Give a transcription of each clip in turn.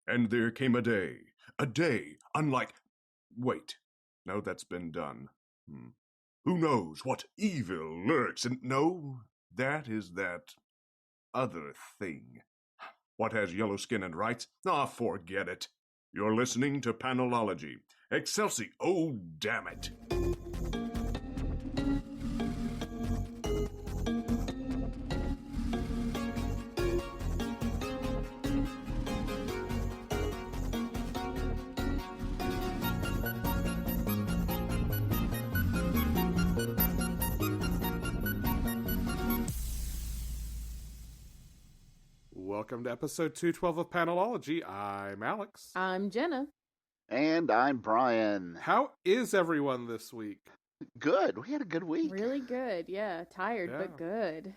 And there came a day unlike... Wait, no, that's been done. Who knows what evil lurks in... No, that is that other thing. What has yellow skin and rights? Forget it. You're listening to Panelology. Excelsi, oh damn it. Welcome to episode 212 of Panelology. I'm Alex. I'm Jenna. And I'm Brian. How is everyone this week? Good. We had a good week. Really good. Yeah. Tired, but good.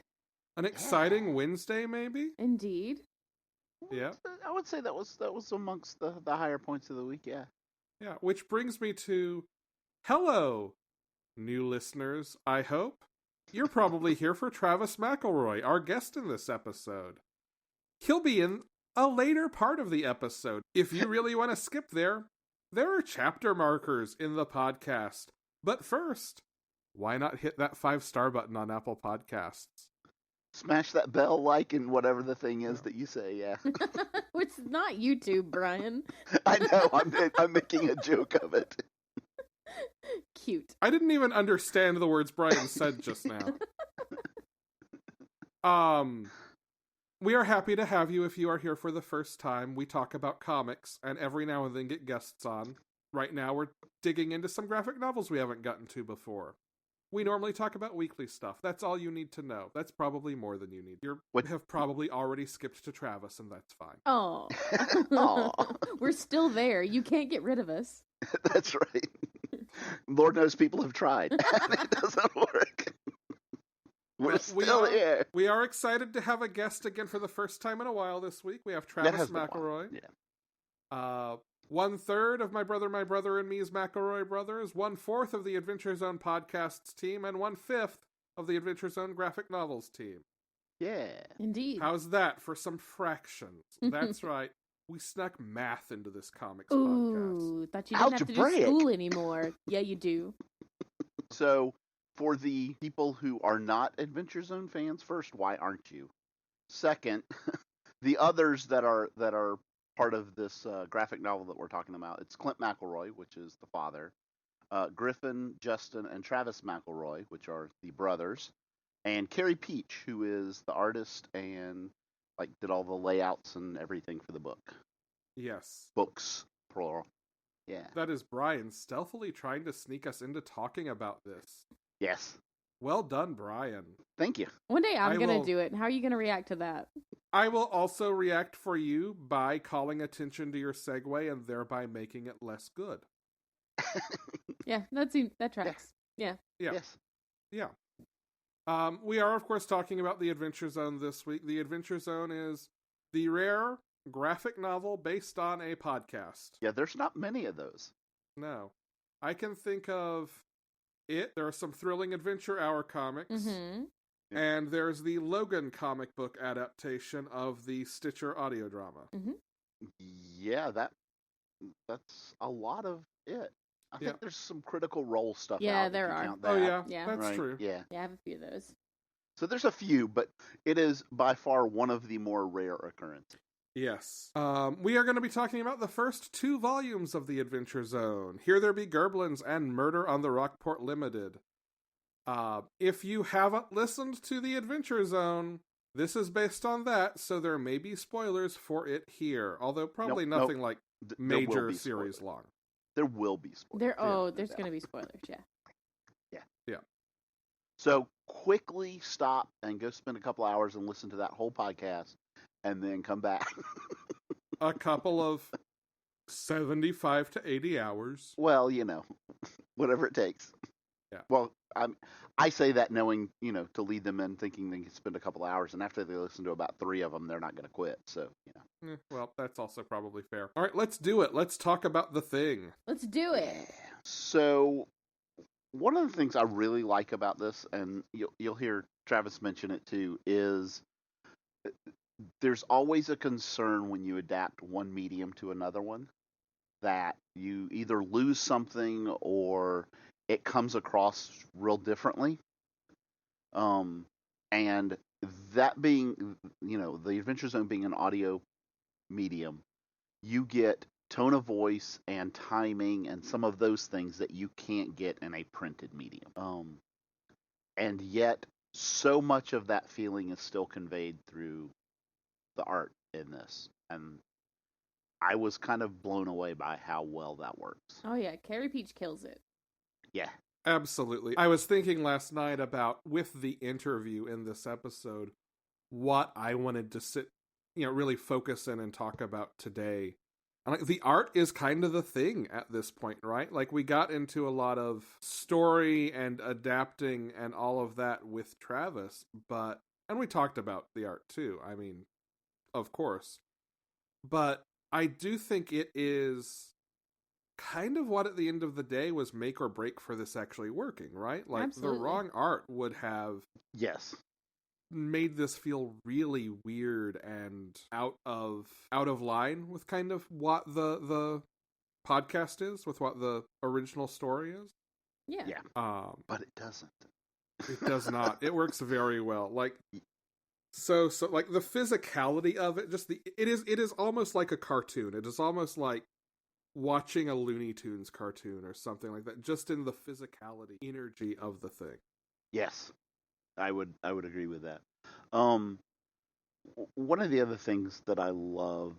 An exciting Wednesday, maybe? Indeed. Yeah. I would say that was amongst the higher points of the week, yeah. Yeah, which brings me to, hello, new listeners, I hope. You're probably here for Travis McElroy, our guest in this episode. He'll be in a later part of the episode. If you really want to skip there are chapter markers in the podcast. But first, why not hit that 5-star button on Apple Podcasts? Smash that bell, like, and whatever the thing is that you say, yeah. It's not YouTube, Brian. I know, I'm making a joke of it. Cute. I didn't even understand the words Brian said just now. We are happy to have you if you are here for the first time. We talk about comics, and every now and then get guests on. Right now, we're digging into some graphic novels we haven't gotten to before. We normally talk about weekly stuff. That's all you need to know. That's probably more than you need. You have probably already skipped to Travis, and that's fine. Oh. We're still there. You can't get rid of us. That's right. Lord knows people have tried, and it doesn't work. We're still here. We are excited to have a guest again for the first time in a while this week. We have Travis McElroy. Yeah. 1/3 of My Brother, and Me's McElroy Brothers, 1/4 of the Adventure Zone podcasts team, and 1/5 of the Adventure Zone graphic novels team. Yeah. Indeed. How's that for some fractions? That's right. We snuck math into this comics podcast. Ooh, thought you didn't have to do school anymore. Yeah, you do. So, for the people who are not Adventure Zone fans, first, why aren't you? Second, the others that are part of this graphic novel that we're talking about, it's Clint McElroy, which is the father, Griffin, Justin, and Travis McElroy, which are the brothers, and Carey Pietsch, who is the artist and did all the layouts and everything for the book. Yes. Books, plural. Yeah. That is Brian stealthily trying to sneak us into talking about this. Yes. Well done, Brian. Thank you. One day I'm going to do it. How are you going to react to that? I will also react for you by calling attention to your segue and thereby making it less good. Yeah, that tracks. Yeah. Yes. Yeah. We are, of course, talking about the Adventure Zone this week. The Adventure Zone is the rare graphic novel based on a podcast. Yeah, there's not many of those. No. I can think of it. There are some Thrilling Adventure Hour comics. Mm-hmm. And there's the Logan comic book adaptation of the Stitcher audio drama. Mm-hmm. Yeah, that's a lot of it. I think there's some Critical Role stuff out. Yeah, there are. Oh, yeah. That's right? true. Yeah. Yeah, I have a few of those. So there's a few, but it is by far one of the more rare occurrences. Yes. We are going to be talking about the first 2 volumes of the Adventure Zone, Here There Be Gerblins and Murder on the Rockport Limited. If you haven't listened to the Adventure Zone, this is based on that, so there may be spoilers for it here, although probably nothing like major series long. There will be spoilers. There's going to be spoilers, yeah. Yeah. So quickly stop and go spend a couple hours and listen to that whole podcast, and then come back. A couple of 75 to 80 hours. Well, whatever it takes. Yeah. Well, I say that knowing, to lead them in thinking they can spend a couple hours, and after they listen to about 3 of them, they're not going to quit. So, Well, that's also probably fair. All right, let's do it. Let's talk about the thing. Let's do it. Yeah. So, one of the things I really like about this, and you'll hear Travis mention it too, is there's always a concern when you adapt one medium to another one that you either lose something or it comes across real differently. Um, and that being, the Adventure Zone being an audio medium, you get tone of voice and timing and some of those things that you can't get in a printed medium. And yet, so much of that feeling is still conveyed through the art in this. And I was kind of blown away by how well that works. Oh yeah, Carey Pietsch kills it. Yeah. Absolutely. I was thinking last night about, with the interview in this episode, what I wanted to really focus in and talk about today. And like, the art is kind of the thing at this point, right? Like, we got into a lot of story and adapting and all of that with Travis, and we talked about the art too. I mean, of course. But I do think it is kind of what at the end of the day was make or break for this actually working, right? Like, Absolutely. the wrong art would have Yes. made this feel really weird and out of line with kind of what the podcast is, with what the original story is. Yeah. Yeah. But it doesn't. It does not. It works very well. Like, so like the physicality of it, it is almost like a cartoon. It is almost like watching a Looney Tunes cartoon or something like that, just in the physicality, energy of the thing. Yes. I would agree with that. One of the other things that I love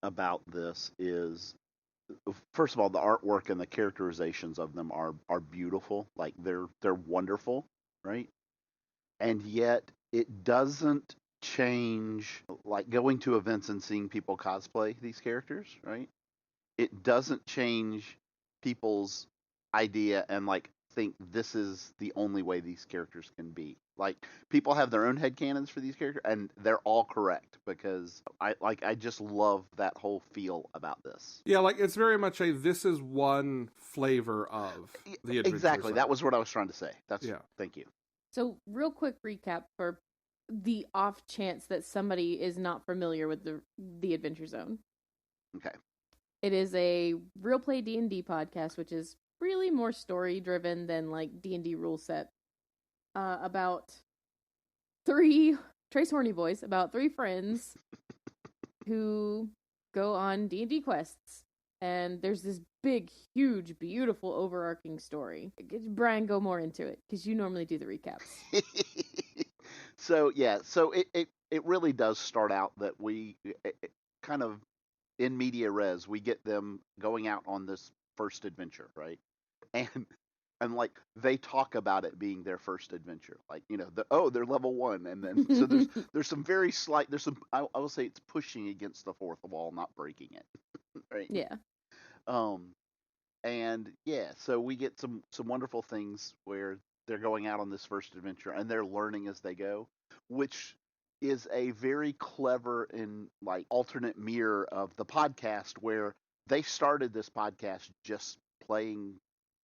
about this is, first of all, the artwork and the characterizations of them are beautiful. Like, they're wonderful, right? And yet it doesn't change, like going to events and seeing people cosplay these characters, right? It doesn't change people's idea and like think this is the only way these characters can be. Like, people have their own headcanons for these characters and they're all correct, because I just love that whole feel about this. Yeah, like, it's very much this is one flavor of the Adventure Exactly. Zone. That was what I was trying to say. Yeah. Thank you. So, real quick recap for the off chance that somebody is not familiar with the Adventure Zone. Okay. It is a real play D&D podcast, which is really more story driven than like D&D rule set. About Trace Horny Boys, about 3 friends who go on D&D quests. And there's this big, huge, beautiful, overarching story. Brian, go more into it, because you normally do the recaps. So it really does start out that we kind of in media res, we get them going out on this first adventure, right? And like, they talk about it being their first adventure, like, they're level 1, and then so there's some very slight, I will say it's pushing against the fourth wall, not breaking it, right? Yeah. And yeah, so we get some wonderful things where they're going out on this first adventure and they're learning as they go, which is a very clever and like alternate mirror of the podcast, where they started this podcast just playing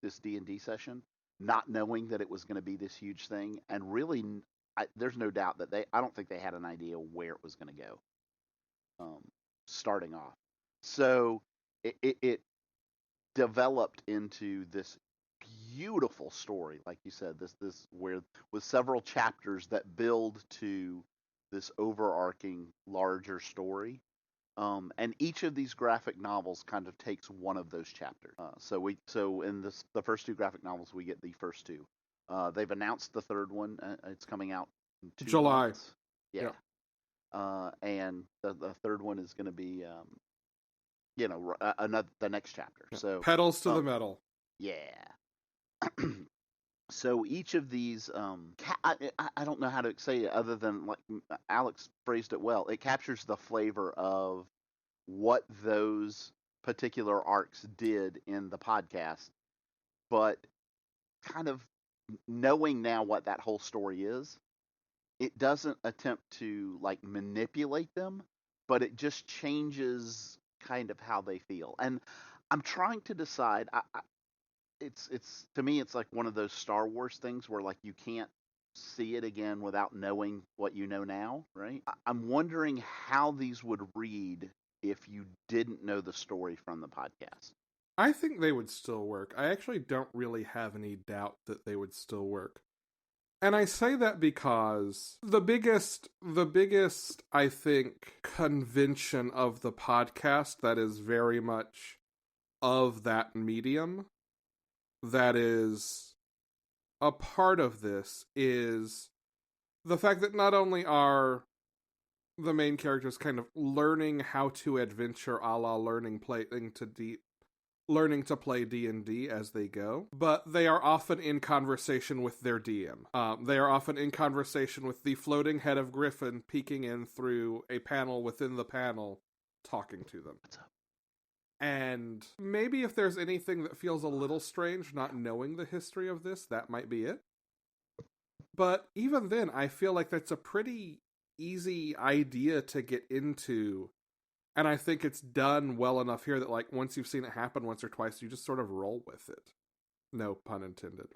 this D&D session, not knowing that it was going to be this huge thing, and really, there's no doubt that I don't think they had an idea where it was going to go, starting off. So it developed into this beautiful story, like you said, this where with several chapters that build to this overarching larger story. And each of these graphic novels kind of takes one of those chapters. So in the first 2 graphic novels, we get the first 2. They've announced the third one. It's coming out in 2 July. months. Yeah. And the third one is going to be the next chapter. Yeah. So pedals to the metal. Yeah. So each of these, I don't know how to say it other than like Alex phrased it well. It captures the flavor of what those particular arcs did in the podcast, but kind of knowing now what that whole story is, it doesn't attempt to like manipulate them, but it just changes kind of how they feel. And I'm trying to decide. It's to me, it's like one of those Star Wars things where like you can't see it again without knowing what you know now, right? I'm wondering how these would read if you didn't know the story from the podcast. I think they would still work. I actually don't really have any doubt that they would still work. And I say that because the biggest, I think, convention of the podcast that is very much of that medium, that is a part of this, is the fact that not only are the main characters kind of learning how to adventure a la learning to play D&D as they go, but they are often in conversation with their DM. They are often in conversation with the floating head of Griffin peeking in through a panel within the panel, talking to them. And maybe if there's anything that feels a little strange, not knowing the history of this, that might be it. But even then, I feel like that's a pretty easy idea to get into. And I think it's done well enough here that, like, once you've seen it happen once or twice, you just sort of roll with it. No pun intended.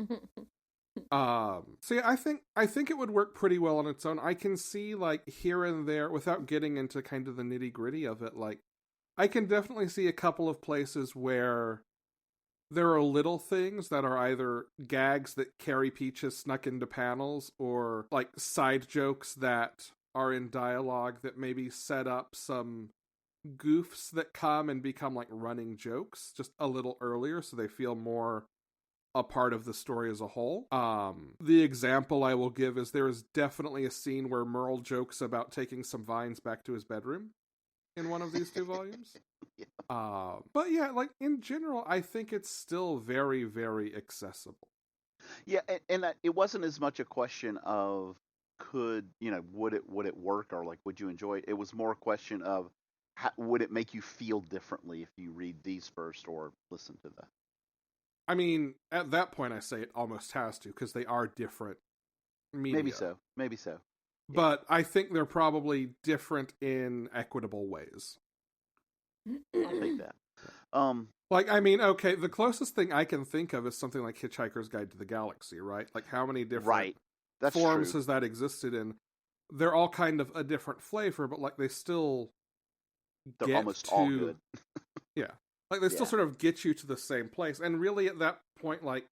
So yeah, I think it would work pretty well on its own. I can see, like, here and there, without getting into kind of the nitty gritty of it, like, I can definitely see a couple of places where there are little things that are either gags that Carey Pietsch has snuck into panels, or, like, side jokes that are in dialogue that maybe set up some goofs that come and become like running jokes just a little earlier, so they feel more a part of the story as a whole. The example I will give is there is definitely a scene where Merle jokes about taking some vines back to his bedroom in one of these two volumes. But yeah, like, in general, I think it's still very, very accessible. Yeah, and it wasn't as much a question of would it work, or like would you enjoy it? It was more a question of would it make you feel differently if you read these first or listen to the... I mean, at that point, I say it almost has to, because they are different media. Maybe so. But I think they're probably different in equitable ways. I'll take that. Like, I mean, okay, the closest thing I can think of is something like Hitchhiker's Guide to the Galaxy, right? Like, how many different forms has that existed in? They're all kind of a different flavor, but, like, they're almost all good. Yeah. Like, they still sort of get you to the same place. And really, at that point, like,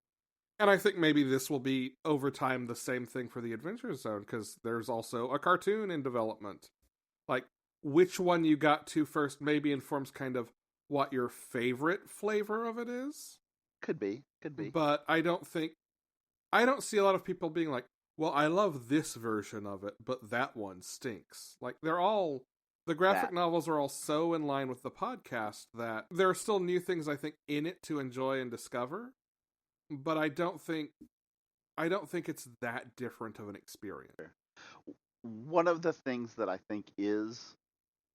and I think maybe this will be, over time, the same thing for the Adventure Zone, because there's also a cartoon in development. Like, which one you got to first maybe informs kind of what your favorite flavor of it is. Could be. But I don't see a lot of people being like, well, I love this version of it, but that one stinks. Like, the graphic novels are all so in line with the podcast that there are still new things, I think, in it to enjoy and discover. But I don't think it's that different of an experience. One of the things that I think is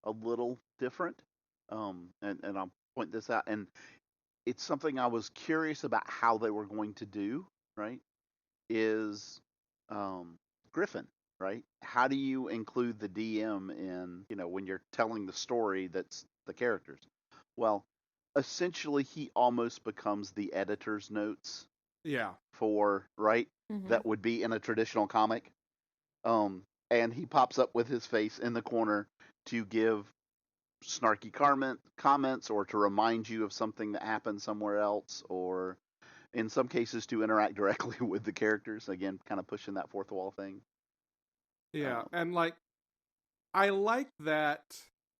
a little different, and I'll point this out, and it's something I was curious about how they were going to do, right, is Griffin, right? How do you include the DM in, when you're telling the story that's the characters? Well, essentially, he almost becomes the editor's notes. Yeah. For, right? Mm-hmm. That would be in a traditional comic. And he pops up with his face in the corner to give snarky comments, or to remind you of something that happened somewhere else, or in some cases to interact directly with the characters. Again, kind of pushing that fourth wall thing. Yeah, and like, I like that.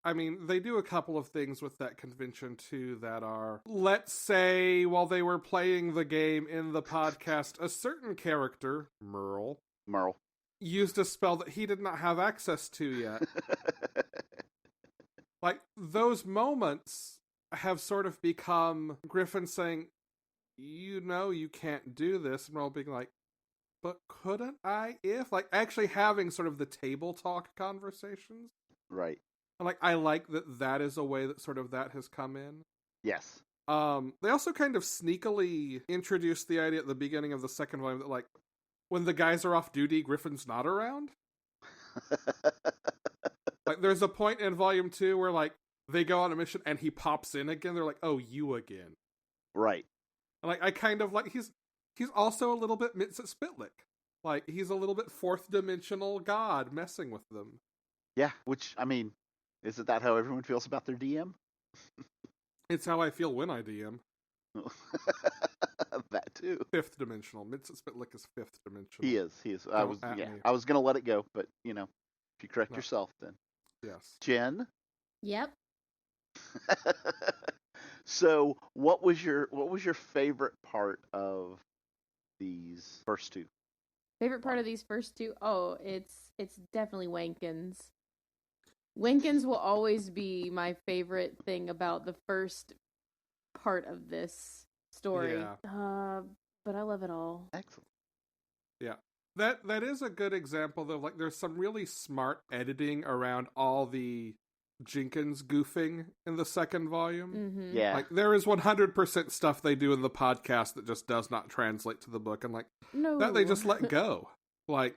I mean, they do a couple of things with that convention, too, that are, let's say, while they were playing the game in the podcast, a certain character, Merle, used a spell that he did not have access to yet. Like, those moments have sort of become Griffin saying, you can't do this, and Merle being like, but couldn't I if? Like, actually having sort of the table talk conversations. Right. Like, I like that is a way that sort of that has come in. Yes. They also kind of sneakily introduced the idea at the beginning of the second volume that, like, when the guys are off duty, Griffin's not around. Like, there's a point in volume 2 where, like, they go on a mission and he pops in again. They're like, oh, you again. Right. And, like, I kind of like, he's also a little bit Mitz at Spitlick. Like, he's a little bit fourth dimensional god messing with them. Yeah, which, I mean, isn't that how everyone feels about their DM? It's how I feel when I DM. That too. Fifth dimensional. Spitlick is fifth dimensional. He is. Don't at me. I was gonna let it go, but if you correct No. yourself, then. Yes. Jen. Yep. So, what was your favorite part of these first two? Favorite part of these first two? Oh, it's definitely Wankins. Wankins will always be my favorite thing about the first part of this story. Yeah. But I love it all. Excellent. Yeah. That is a good example, though. Like, there's some really smart editing around all the Jenkins goofing in the second volume. Mm-hmm. Yeah. Like, there is 100% stuff they do in the podcast that just does not translate to the book, and, like, No. that they just let go. Like,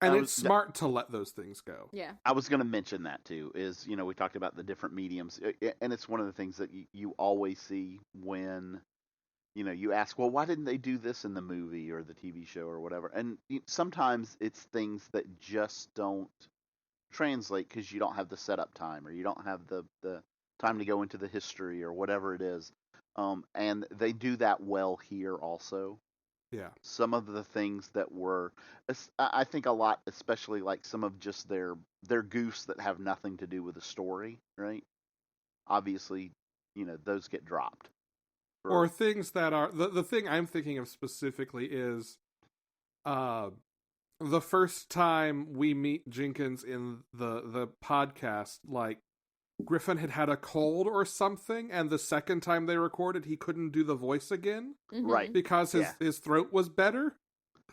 and it's smart to let those things go. Yeah. I was going to mention that too. Is we talked about the different mediums, and it's one of the things that you always see when you ask, well, why didn't they do this in the movie or the TV show or whatever? And sometimes it's things that just don't translate because you don't have the setup time, or you don't have the time to go into the history or whatever it is. And they do that well here also. Yeah. Some of the things that were, I think a lot, especially like some of just their goofs that have nothing to do with the story, right? Obviously, those get dropped. Or things that are, the thing I'm thinking of specifically is, the first time we meet Jenkins in the podcast, like, Griffin had a cold or something, and the second time they recorded, he couldn't do the voice again. Mm-hmm. Right. Because his throat was better.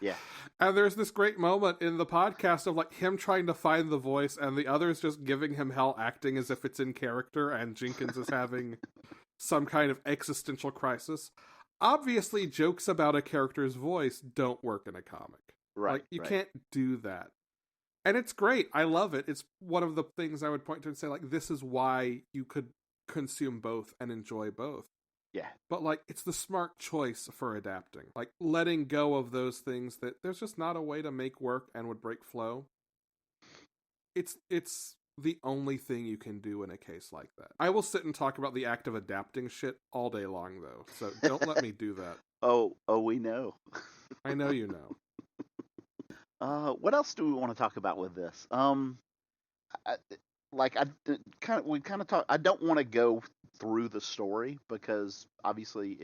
Yeah. And there's this great moment in the podcast of, like, him trying to find the voice and the others just giving him hell, acting as if it's in character, and Jenkins is having some kind of existential crisis. Obviously, jokes about a character's voice don't work in a comic. Right. Like, you right. can't do that. And it's great. I love it. It's one of the things I would point to and say, like, this is why you could consume both and enjoy both. Yeah. But, like, it's the smart choice for adapting. Like, letting go of those things that there's just not a way to make work and would break flow. It's the only thing you can do in a case like that. I will sit and talk about the act of adapting shit all day long, though. So don't let me do that. Oh, we know. I know you know. What else do we want to talk about with this? I don't want to go through the story because obviously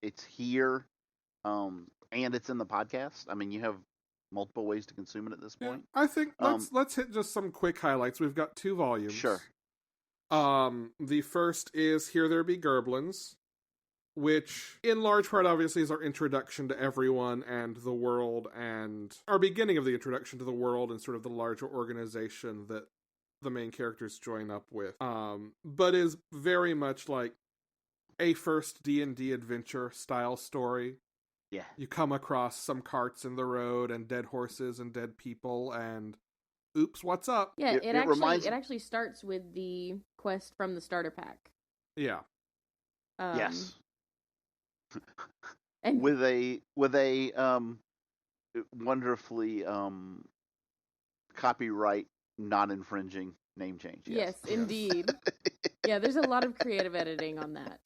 it's here, and it's in the podcast. I mean, you have multiple ways to consume it at this point. Yeah, I think let's hit just some quick highlights. We've got 2 volumes. Sure. The first is Here There Be Gerblins, which in large part obviously is our introduction to everyone and the world, and our beginning of the introduction to the world and sort of the larger organization that the main characters join up with. But is very much like a first D&D adventure style story. Yeah. You come across some carts in the road and dead horses and dead people and oops, what's up? Yeah, It it actually starts with the quest from the starter pack. Yeah. Yes. And With a wonderfully copyright non-infringing name change. yes, indeed. Yeah, there's a lot of creative editing on that.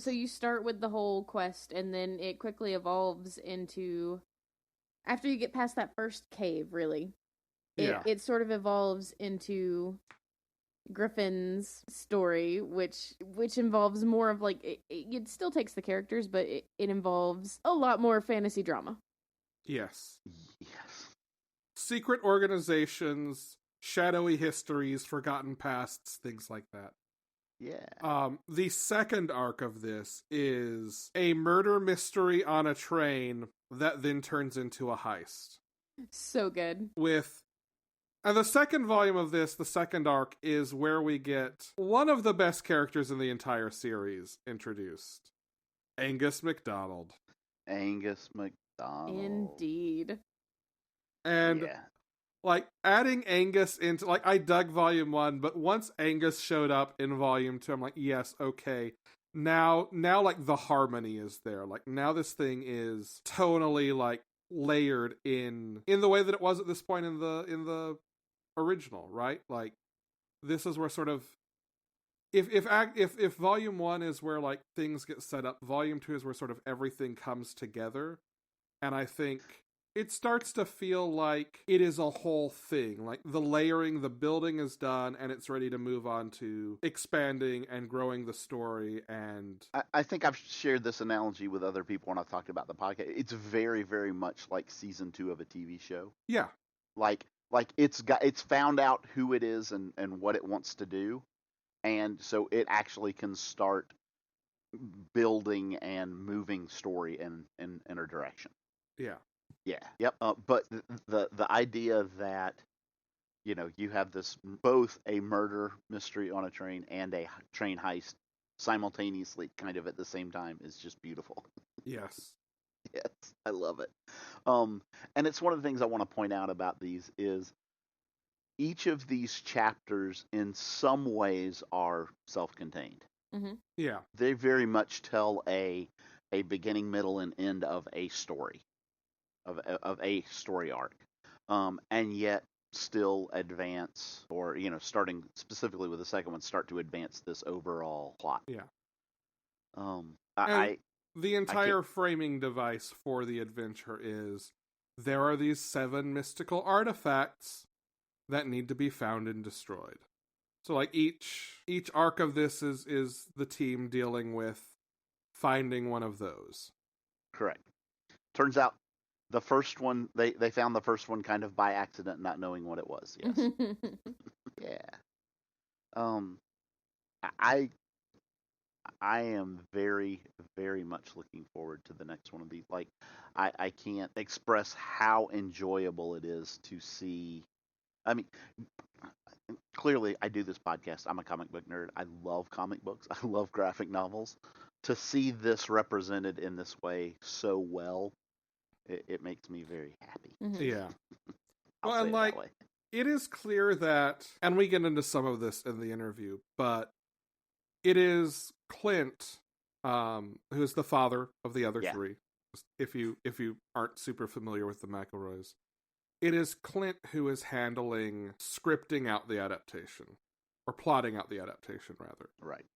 So you start with the whole quest, and then it quickly evolves into, after you get past that first cave, really, it sort of evolves into Griffin's story, which involves more of, like, it still takes the characters, but it involves a lot more fantasy drama. Yes. Yes. Secret organizations, shadowy histories, forgotten pasts, things like that. Yeah. The second arc of this is a murder mystery on a train that then turns into a heist. So good. And the second volume of this, the second arc, is where we get one of the best characters in the entire series introduced. Angus MacDonald. Angus MacDonald. Indeed. And like, adding Angus into, like, I dug volume 1, but once Angus showed up in volume 2, I'm like, yes, okay, now like the harmony is there. Like now this thing is tonally like layered in the way that it was at this point in the original, right? Like this is where sort of if volume 1 is where like things get set up, volume 2 is where sort of everything comes together. And I think it starts to feel like it is a whole thing. Like the layering, the building is done, and it's ready to move on to expanding and growing the story. And I think I've shared this analogy with other people when I've talked about the podcast. It's very, very much like season 2 of a TV show. yeah, Like it's found out who it is and what it wants to do, and so it actually can start building and moving story in a direction. yeah. Yeah. Yep. But the idea that you have this both a murder mystery on a train and a train heist simultaneously, kind of at the same time, is just beautiful. Yes. Yes, I love it. And it's one of the things I want to point out about these is each of these chapters in some ways are self-contained. Mm-hmm. Yeah. They very much tell a beginning, middle, and end of a story, of a story arc, and yet still advance, or starting specifically with the second one, start to advance this overall plot. Yeah. The entire framing device for the adventure is there are these 7 mystical artifacts that need to be found and destroyed. So like each arc of this is the team dealing with finding one of those. Correct. Turns out the first one, they found the first one kind of by accident, not knowing what it was. Yes. Yeah. I am very, very much looking forward to the next one of these. Like, I can't express how enjoyable it is to see. I mean, clearly, I do this podcast. I'm a comic book nerd. I love comic books. I love graphic novels. To see this represented in this way so well, it makes me very happy. Mm-hmm. Yeah. I'll Well, say and it like, that way. it is clear that, and we get into some of this in the interview, but it is Clint, who is the father of the other 3. If you aren't super familiar with the McElroys, it is Clint who is handling scripting out the adaptation, or plotting out the adaptation rather. Right.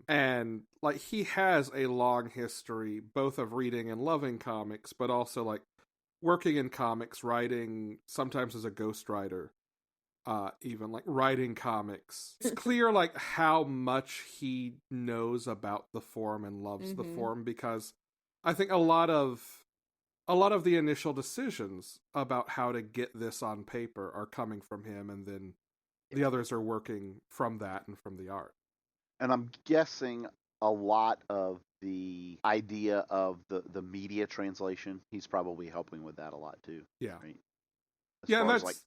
And like he has a long history both of reading and loving comics, but also like working in comics, writing sometimes as a ghostwriter, even like writing comics. It's clear like how much he knows about the form and loves the form, because I think a lot of the initial decisions about how to get this on paper are coming from him, and then the others are working from that and from the art. And I'm guessing a lot of the idea of the media translation, he's probably helping with that a lot too. Yeah. Right? Yeah, and as that's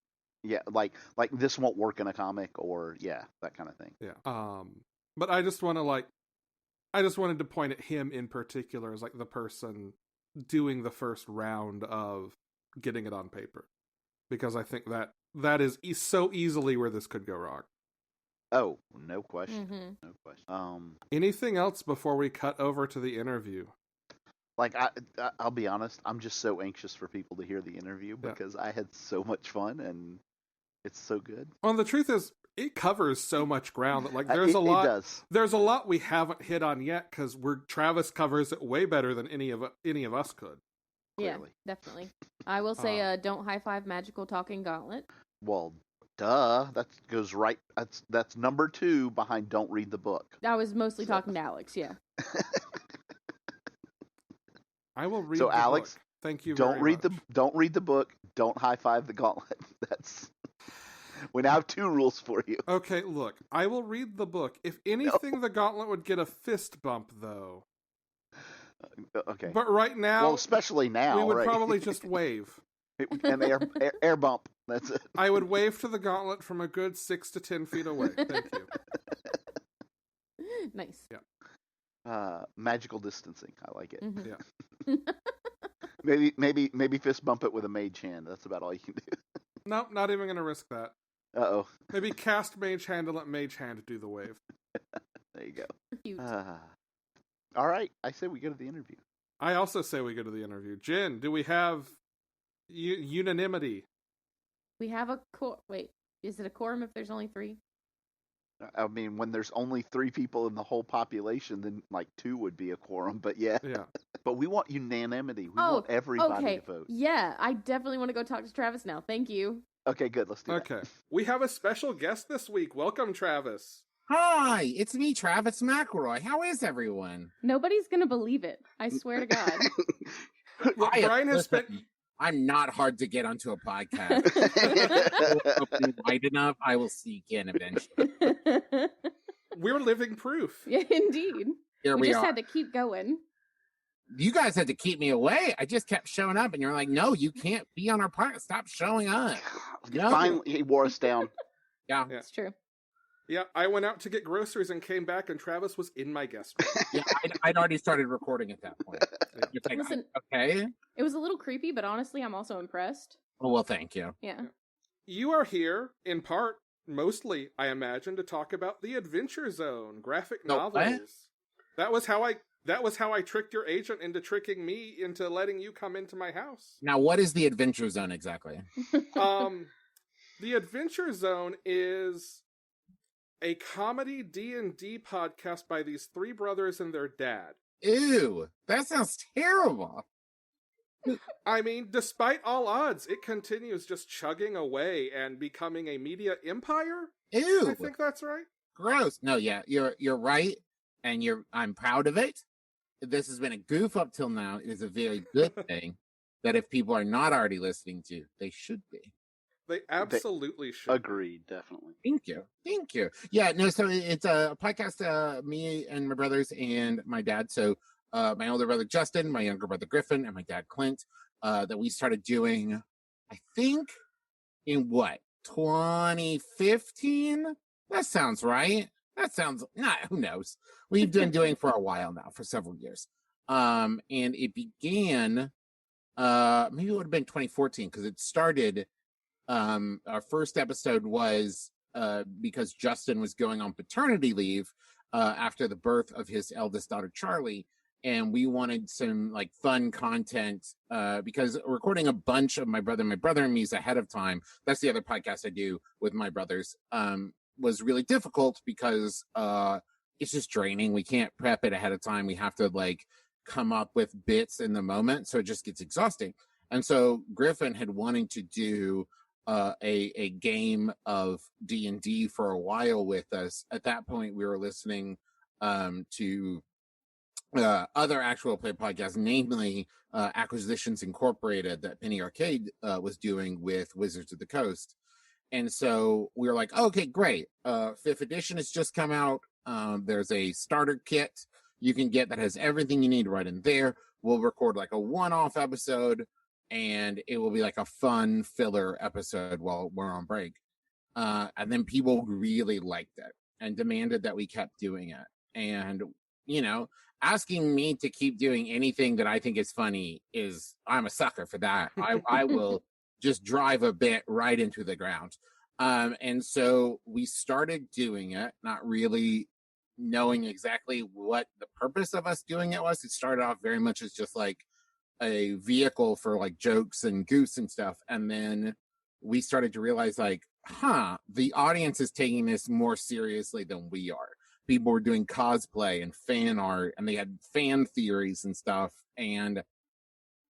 like this won't work in a comic, or that kind of thing. Yeah. But I just wanted to point at him in particular as like the person doing the first round of getting it on paper, because I think that is so easily where this could go wrong. Oh, no question. Mm-hmm. No question. Anything else before we cut over to the interview? Like I'll be honest, I'm just so anxious for people to hear the interview because I had so much fun and it's so good. Well, the truth is, it covers so much ground that like there's a lot. It does. There's a lot we haven't hit on yet because Travis covers it way better than any of us could. Clearly. Yeah, definitely. I will say, don't high five magical talking gauntlet. Well, duh. That goes right. That's number 2 behind don't read the book. I was mostly talking to Alex. Yeah. I will read. So, the Alex, book. Thank you. Don't read the book. Don't high five the gauntlet. We now have 2 rules for you. Okay, look, I will read the book. If anything, the gauntlet would get a fist bump, though. Okay. But right now, Well, especially now, we would right? probably just wave. And air bump. That's it. I would wave to the gauntlet from a good 6 to 10 feet away. Thank you. Nice. Yeah. Magical distancing. I like it. Mm-hmm. Yeah. Maybe fist bump it with a mage hand. That's about all you can do. Nope, not even going to risk that. Uh-oh. Maybe cast mage hand and let mage hand do the wave. There you go. Cute. All right. I say we go to the interview. I also say we go to the interview. Jen, do we have unanimity? We have a wait, is it a quorum if there's only 3? I mean, when there's only 3 people in the whole population, then like 2 would be a quorum. But yeah. But we want unanimity. We want everybody to vote. Yeah, I definitely want to go talk to Travis now. Thank you. Okay, good. Let's do that. Okay. We have a special guest this week. Welcome, Travis. Hi, it's me, Travis McElroy. How is everyone? Nobody's going to believe it. I swear to God. Look, Brian has spent... I'm not hard to get onto a podcast. Open wide enough, I will sneak in eventually. We're living proof. Yeah, indeed. Here we just are. Had to keep going. You guys had to keep me away. I just kept showing up, and you're like, no, you can't be on our podcast. Stop showing up. No. Finally, he wore us down. Yeah. It's true. Yeah, I went out to get groceries and came back, and Travis was in my guest room. Yeah, I'd already started recording at that point. Like, listen, okay. It was a little creepy, but honestly, I'm also impressed. Oh, well, thank you. Yeah. You are here, in part, mostly, I imagine, to talk about the Adventure Zone graphic novels. What? That was how I tricked your agent into tricking me into letting you come into my house. Now, what is the Adventure Zone exactly? The Adventure Zone is a comedy D&D podcast by these 3 brothers and their dad. Ew, that sounds terrible. I mean, despite all odds, it continues just chugging away and becoming a media empire. Ew, I think that's right. Gross. No, yeah, you're right, and I'm proud of it. This has been a goof up till now. It is a very good thing that if people are not already listening to, they should be. They absolutely should. Agreed, definitely. Thank you. Yeah, no, so it's a podcast, me and my brothers and my dad. So my older brother Justin, my younger brother Griffin, and my dad Clint, that we started doing, I think, in 2015? That sounds right. That sounds, who knows? We've been doing for a while now, for several years. And it began, maybe it would have been 2014, because it started... our first episode was because Justin was going on paternity leave after the birth of his eldest daughter Charlie, and we wanted some like fun content because recording a bunch of my brother and me's ahead of time, that's the other podcast I do with my brothers, was really difficult because it's just draining. We can't prep it ahead of time. We have to like come up with bits in the moment, so it just gets exhausting. And so Griffin had wanted to do a game of D&D for a while with us. At that point, we were listening to other actual play podcasts, namely Acquisitions Incorporated that Penny Arcade was doing with Wizards of the Coast. And so we were like, okay, great. 5th edition has just come out. There's a starter kit you can get that has everything you need right in there. We'll record like a one-off episode, and it will be like a fun filler episode while we're on break. And then people really liked it and demanded that we kept doing it. And, asking me to keep doing anything that I think is funny I'm a sucker for that. I will just drive a bit right into the ground. And so we started doing it, not really knowing exactly what the purpose of us doing it was. It started off very much as just like a vehicle for like jokes and goofs and stuff, and then we started to realize like, the audience is taking this more seriously than we are. People were doing cosplay and fan art, and they had fan theories and stuff, and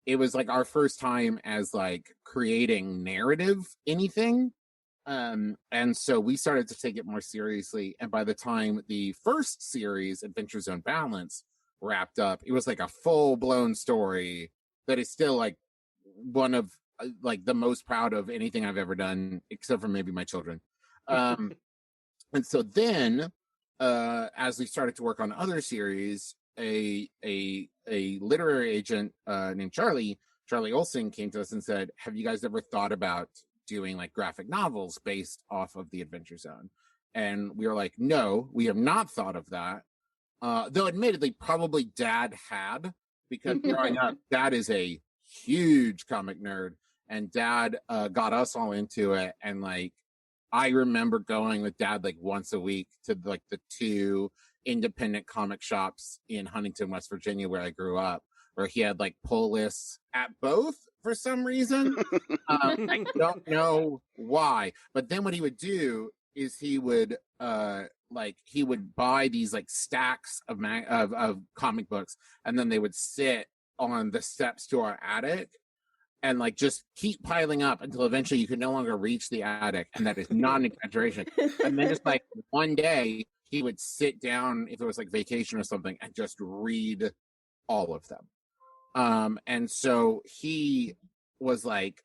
it was like our first time as like creating narrative anything, and so we started to take it more seriously. And by the time the first series, Adventure Zone Balance, wrapped up, it was like a full-blown story that is still like one of like the most proud of anything I've ever done, except for maybe my children. And so then as we started to work on other series, a literary agent named Charlie Olsen came to us and said, have you guys ever thought about doing like graphic novels based off of the Adventure Zone? And we were like, no, we have not thought of that. Though admittedly, probably Dad had, because growing up, Dad is a huge comic nerd, and Dad got us all into it. And like, I remember going with Dad like once a week to like the 2 independent comic shops in Huntington, West Virginia, where I grew up, where he had like pull lists at both for some reason. I don't know why, but then what he would do is he would he would buy these like stacks of comic books, and then they would sit on the steps to our attic and like just keep piling up until eventually you could no longer reach the attic, and that is not an exaggeration. And then just like one day he would sit down, if it was like vacation or something, and just read all of them. And so he was like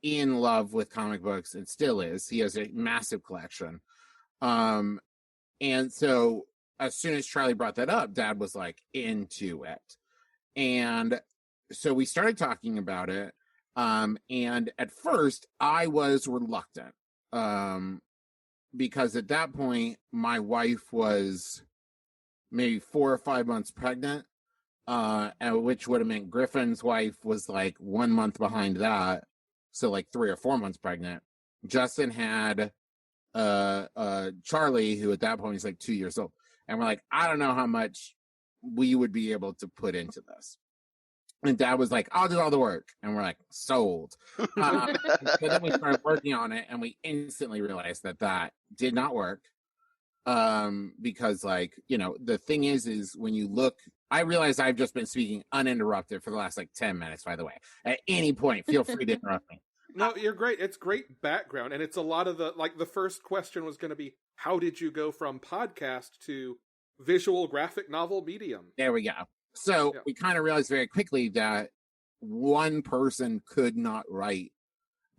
in love with comic books and still is. He has a massive collection. And so as soon as Charlie brought that up, Dad was like into it. And so we started talking about it. And at first I was reluctant. Because at that point my wife was maybe 4 or 5 months pregnant. And which would have meant Griffin's wife was like 1 month behind that. So like 3 or 4 months pregnant. Justin had Charlie, who at that point is like 2 years old. And we're like, I don't know how much we would be able to put into this. And Dad was like, I'll do all the work. And we're like, sold. So then we started working on it, and we instantly realized that did not work. Because like, you know, the thing is when you look, I realize I've just been speaking uninterrupted for the last like 10 minutes, by the way. At any point, feel free to interrupt me. No, you're great. It's great background. And it's a lot of the first question was going to be, how did you go from podcast to visual graphic novel medium? There we go. So we kind of realized very quickly that one person could not write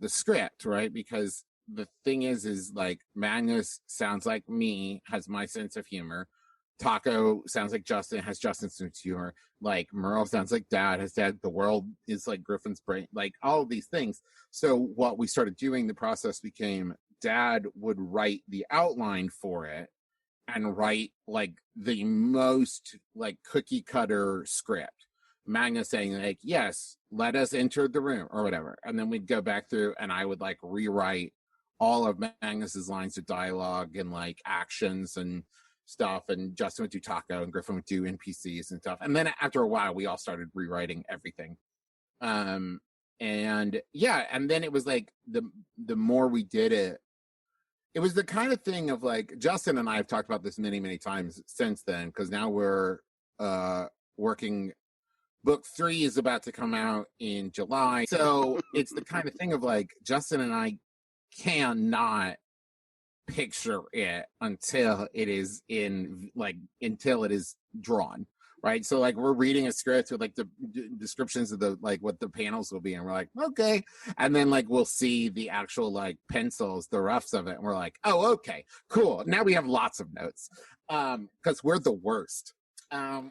the script, right? Because the thing is like Magnus sounds like me, has my sense of humor. Taco sounds like Justin, has Justin's sense of humor. Like Merle sounds like Dad, has Dad. The world is like Griffin's brain, like all of these things. So what we started doing, the process became Dad would write the outline for it and write like the most like cookie cutter script. Magnus saying like, yes, let us enter the room or whatever. And then we'd go back through and I would like rewrite all of Magnus's lines of dialogue and like actions and stuff. And Justin would do Taco and Griffin would do NPCs and stuff. And then after a while, we all started rewriting everything. And yeah, and then it was like the more we did it, it was the kind of thing of like, Justin and I have talked about this many, many times since then, because now we're working. Book 3 is about to come out in July. So it's the kind of thing of like, Justin and I cannot picture it until it is until it is drawn. Right. So like we're reading a script with like the descriptions of the like what the panels will be. And we're like, okay. And then like we'll see the actual like pencils, the roughs of it. And we're like, oh, okay, cool. Now we have lots of notes. Because we're the worst. How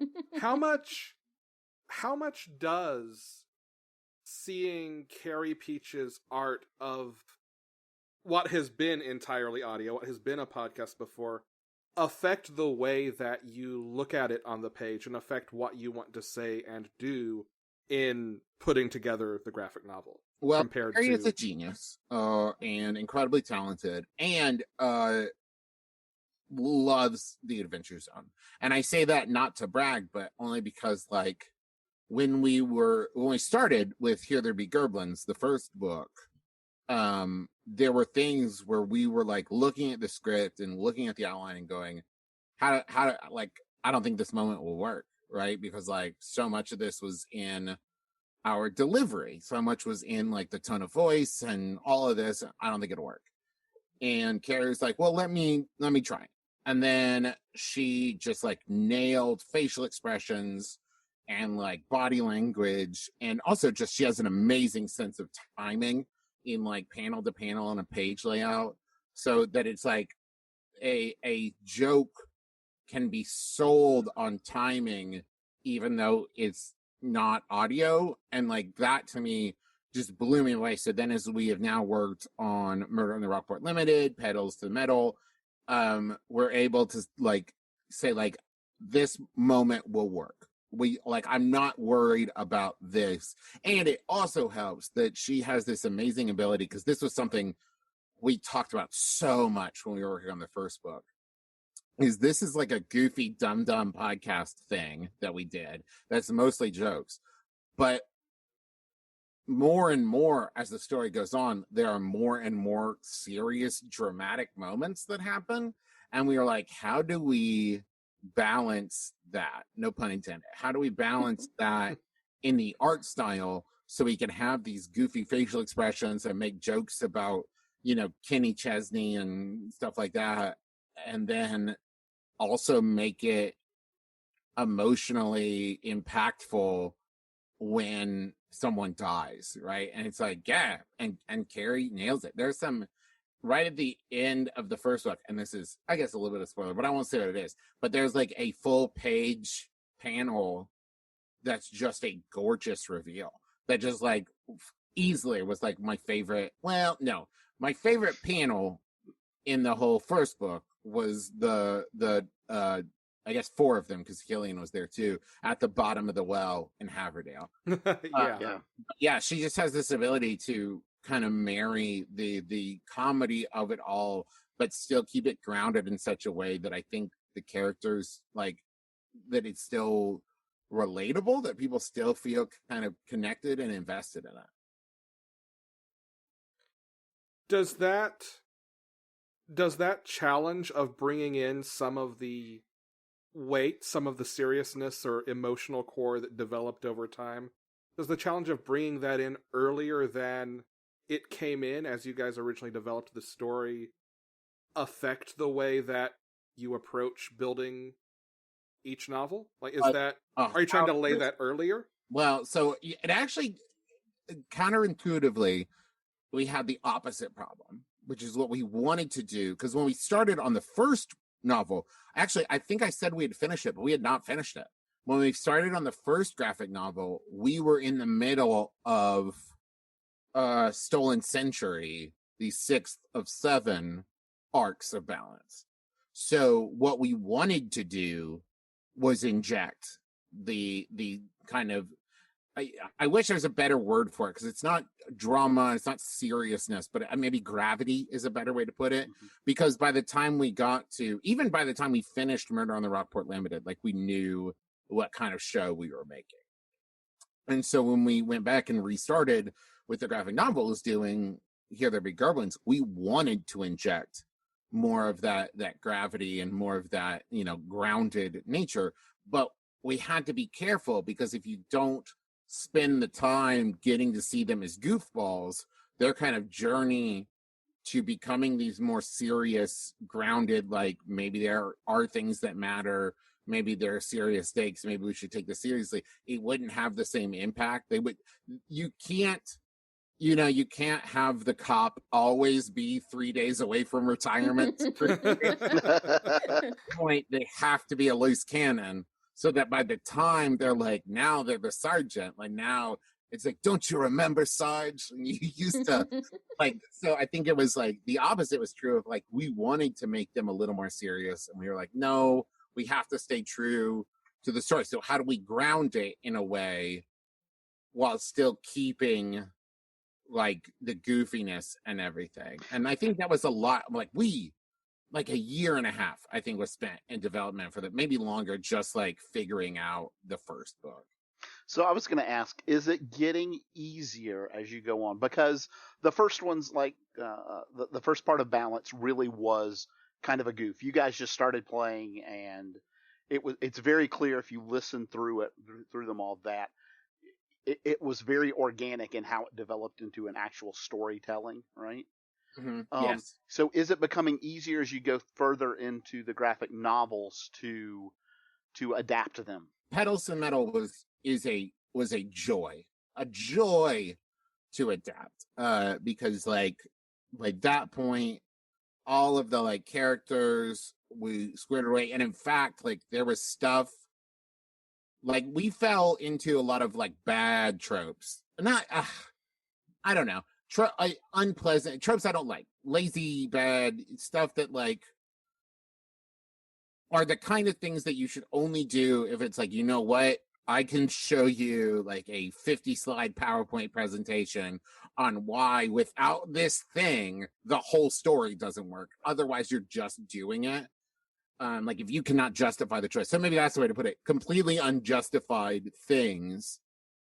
much does seeing Carey Pietsch's art of what has been entirely audio, what has been a podcast before, affect the way that you look at it on the page and affect what you want to say and do in putting together the graphic novel? Well, Carey is a genius and incredibly talented and loves the Adventure Zone. And I say that not to brag, but only because like when we started with Here There Be Gerblins, the first book, there were things where we were like looking at the script and looking at the outline and going, how like, I don't think this moment will work, right? Because like so much of this was in our delivery, so much was in like the tone of voice and all of this. I don't think it'll work. And Carrie's like, well, let me try. And then she just like nailed facial expressions and like body language, and also just she has an amazing sense of timing in like panel to panel on a page layout, so that it's like a joke can be sold on timing even though it's not audio. And like that to me just blew me away. So then as we have now worked on Murder on the Rockport Limited, Pedals to the Metal, we're able to like say like this moment will work. I'm not worried about this. And it also helps that she has this amazing ability, because this was something we talked about so much when we were working on the first book, is this is like a goofy dumb podcast thing that we did that's mostly jokes, but more and more as the story goes on, there are more and more serious dramatic moments that happen, and we are like, how do we balance that, no pun intended, how do we balance that in the art style so we can have these goofy facial expressions and make jokes about, you know, Kenny Chesney and stuff like that, and then also make it emotionally impactful when someone dies, right? And it's like, yeah, and Carey nails it. There's some right at the end of the first book, and this is, I guess, a little bit of spoiler, but I won't say what it is. But there's like a full page panel that's just a gorgeous reveal that just like easily was like my favorite. Well, no, my favorite panel in the whole first book was the I guess 4 of them, because Killian was there too, at the bottom of the well in Haverdale. Yeah. Yeah, she just has this ability to kind of marry the comedy of it all, but still keep it grounded in such a way that I think the characters, like, that it's still relatable, that people still feel kind of connected and invested in it. Does that challenge of bringing in some of the weight, some of the seriousness or emotional core that developed over time, does the challenge of bringing that in earlier than it came in as you guys originally developed the story affect the way that you approach building each novel? Like, are you trying to lay that earlier? Well, so it actually, counterintuitively, we had the opposite problem, which is what we wanted to do. Because when we started on the first novel, actually, I think I said we had finished it, but we had not finished it. When we started on the first graphic novel, we were in the middle of Stolen Century, the 6th of 7 arcs of balance. So what we wanted to do was inject the kind of, I wish there was a better word for it, because it's not drama, it's not seriousness, but maybe gravity is a better way to put it. Mm-hmm. Because by the time we finished Murder on the Rockport Limited, like, we knew what kind of show we were making. And so when we went back and restarted with the graphic novels doing Here There Be Goblins, we wanted to inject more of that gravity and more of that, you know, grounded nature. But we had to be careful, because if you don't spend the time getting to see them as goofballs, their kind of journey to becoming these more serious, grounded, like, maybe there are things that matter, maybe there are serious stakes, maybe we should take this seriously, it wouldn't have the same impact. You can't have the cop always be 3 days away from retirement. Point, they have to be a loose cannon, so that by the time they're like, now they're the sergeant, like, now it's like, don't you remember, Sarge? And you used to, like, so I think it was like the opposite was true of, like, we wanted to make them a little more serious, and we were like, no, we have to stay true to the story. So how do we ground it in a way while still keeping, like, the goofiness and everything? And I think that was a lot, like a year and a half, I think, was spent in development for that, maybe longer, just like figuring out the first book. So I was going to ask, is it getting easier as you go on? Because the first one's like, the first part of Balance really was kind of a goof. You guys just started playing, and it's very clear if you listen through them all, that it was very organic in how it developed into an actual storytelling, right? Mm-hmm. Yes. So is it becoming easier as you go further into the graphic novels to adapt to them? Petals and Metal was a joy to adapt, because like by that point, all of the, like, characters we squared away, and in fact, like, there was stuff, like, we fell into a lot of, like, bad tropes. Not, I don't know. Unpleasant tropes I don't like. Lazy, bad stuff that, like, are the kind of things that you should only do if it's like, you know what? I can show you, like, a 50-slide PowerPoint presentation on why without this thing, the whole story doesn't work. Otherwise, you're just doing it. like if you cannot justify the choice, so maybe that's the way to put it, completely unjustified things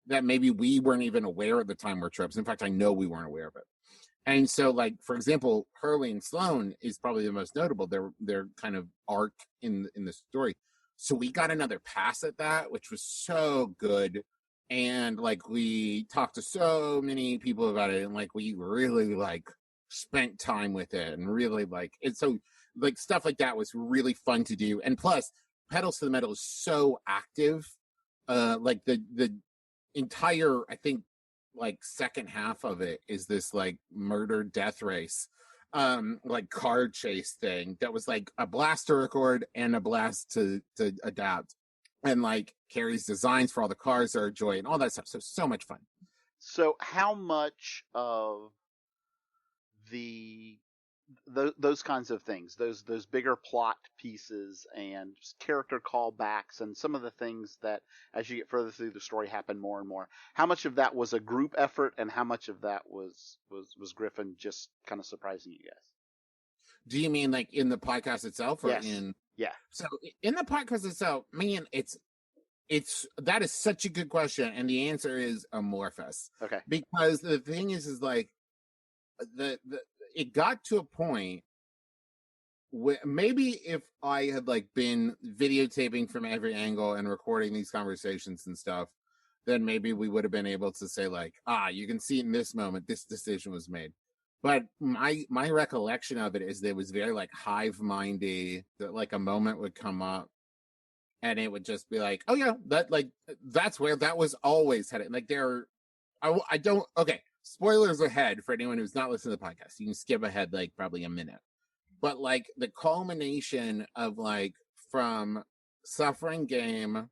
that maybe we weren't even aware at the time were tropes. In fact, I know we weren't aware of it. And so, like, for example, Hurley and Sloane is probably the most notable. Their kind of arc in the story. So we got another pass at that, which was so good. And like we talked to so many people about it, and like we really like spent time with it, and really like it. So like stuff like that was really fun to do. And plus, Pedals to the Metal is so active. Like the entire, I think, like second half of it is this like murder death race like card chase thing that was like a blast to record and a blast to adapt, and like Carey's designs for all the cars are a joy and all that stuff, so much fun. So how much of those kinds of things, those bigger plot pieces and just character callbacks and some of the things that as you get further through the story happen more and more, how much of that was a group effort and how much of that was Griffin just kind of surprising you guys? Do you mean like in the podcast itself, or Yes. Yeah. So in the podcast itself, man, it's that is such a good question, and the answer is amorphous. Okay. Because the thing is like it got to a point where maybe if I had like been videotaping from every angle and recording these conversations and stuff, then maybe we would have been able to say like, you can see in this moment this decision was made. But my recollection of it is that it was very like hive-mindy, that like a moment would come up and it would just be like, oh yeah, that's where that was always headed. Like I don't, okay, spoilers ahead for anyone who's not listening to the podcast. You can skip ahead like probably a minute. But like the culmination of like from Suffering Game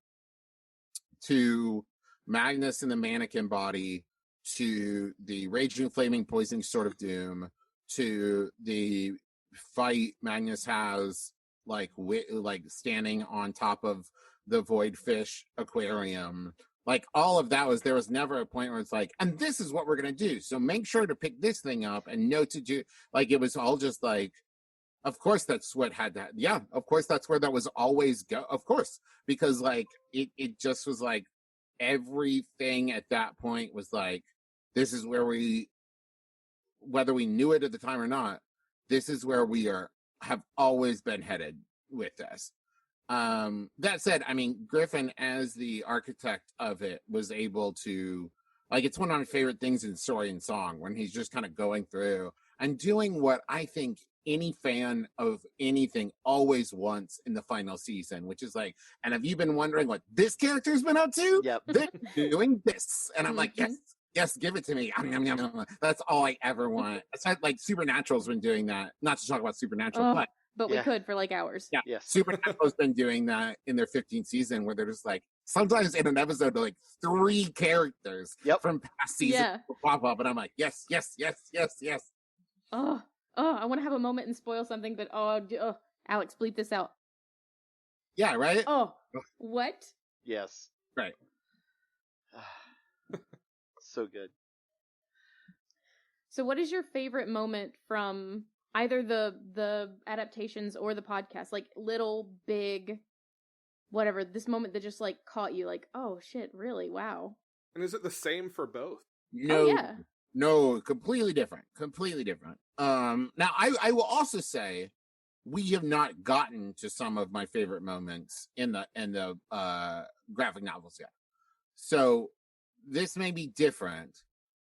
to Magnus in the mannequin body to the Raging Flaming Poisoning Sword of Doom to the fight Magnus has like standing on top of the Void Fish aquarium. Like all of that there was never a point where it's like, and this is what we're going to do. So make sure to pick this thing up and know to do, like, it was all just like, of course, that's what had that. Yeah. Of course, that's where that was always go. Of course, because like, it just was like everything at that point was like, this is where whether we knew it at the time or not, this is where we have always been headed with this. That said, I mean, Griffin as the architect of it was able to, like, it's one of my favorite things in story and song when he's just kind of going through and doing what I think any fan of anything always wants in the final season, which is like, and have you been wondering what this character's been up to? Yep. They're doing this. And I'm like, yes, give it to me. That's all I ever want. It's like Supernatural's been doing that. Not to talk about Supernatural, but we could for like hours. Yeah. Yes. Supernatural's been doing that in their 15th season where they're just like, sometimes in an episode, like 3 characters from past seasons will pop up. And I'm like, yes. Oh, I want to have a moment and spoil something, but Alex, bleep this out. Yeah, right? Oh, what? Yes. Right. So good. So what is your favorite moment from either the adaptations or the podcast? Like little, big, whatever, this moment that just like caught you like, oh shit, really? Wow. And is it the same for both? No, oh, yeah. No, completely different. Now I will also say we have not gotten to some of my favorite moments in the graphic novels yet. So this may be different.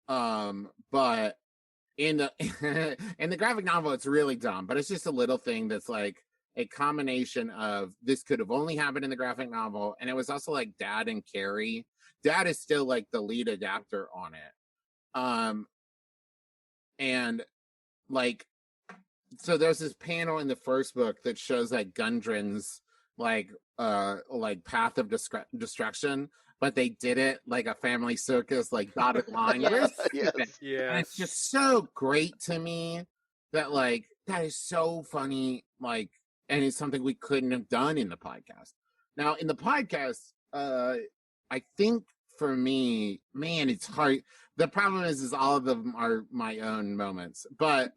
But in the in the graphic novel it's really dumb, but it's just a little thing that's like a combination of this could have only happened in the graphic novel, and it was also like Dad and Carey. Dad is still like the lead adapter on it. And like, so there's this panel in the first book that shows like Gundren's like path of destruction, but they did it like a family circus, like dotted line. Yes. And it's just so great to me that like that is so funny, like, and it's something we couldn't have done in the podcast. Now in the podcast, I think for me, man, it's hard. The problem is all of them are my own moments, but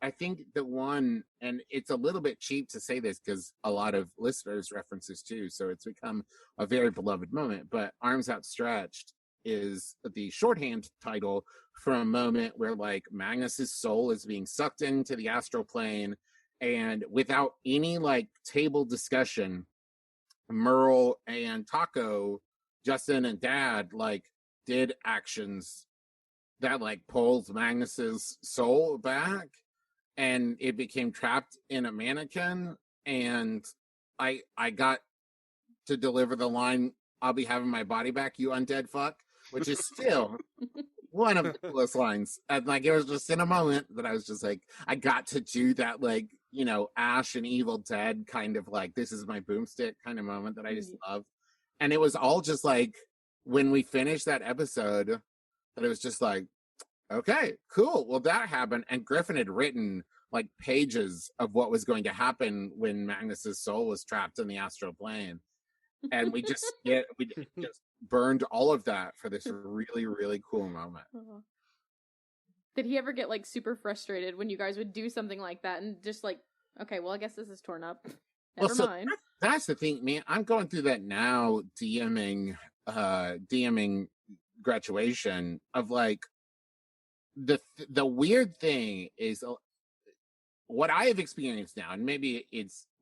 I think the one, and it's a little bit cheap to say this because a lot of listeners references too, so it's become a very beloved moment, but Arms Outstretched is the shorthand title for a moment where like Magnus's soul is being sucked into the astral plane, and without any like table discussion, Merle and Taco, Justin and Dad like did actions that like pulls Magnus's soul back, and it became trapped in a mannequin, and I got to deliver the line, "I'll be having my body back, you undead fuck," which is still one of the coolest lines. And like it was just in a moment that I was just like, I got to do that, like, you know, Ash and Evil Dead kind of like, this is my boomstick kind of moment that I just love. And it was all just like when we finished that episode, that it was just like, okay, cool. Well, that happened. And Griffin had written like pages of what was going to happen when Magnus's soul was trapped in the astral plane. And we just burned all of that for this really, really cool moment. Did he ever get like super frustrated when you guys would do something like that and just like, okay, well, I guess this is torn up. Never mind. That's the thing, man. I'm going through that now, DMing graduation of like, the weird thing is what I have experienced now, and maybe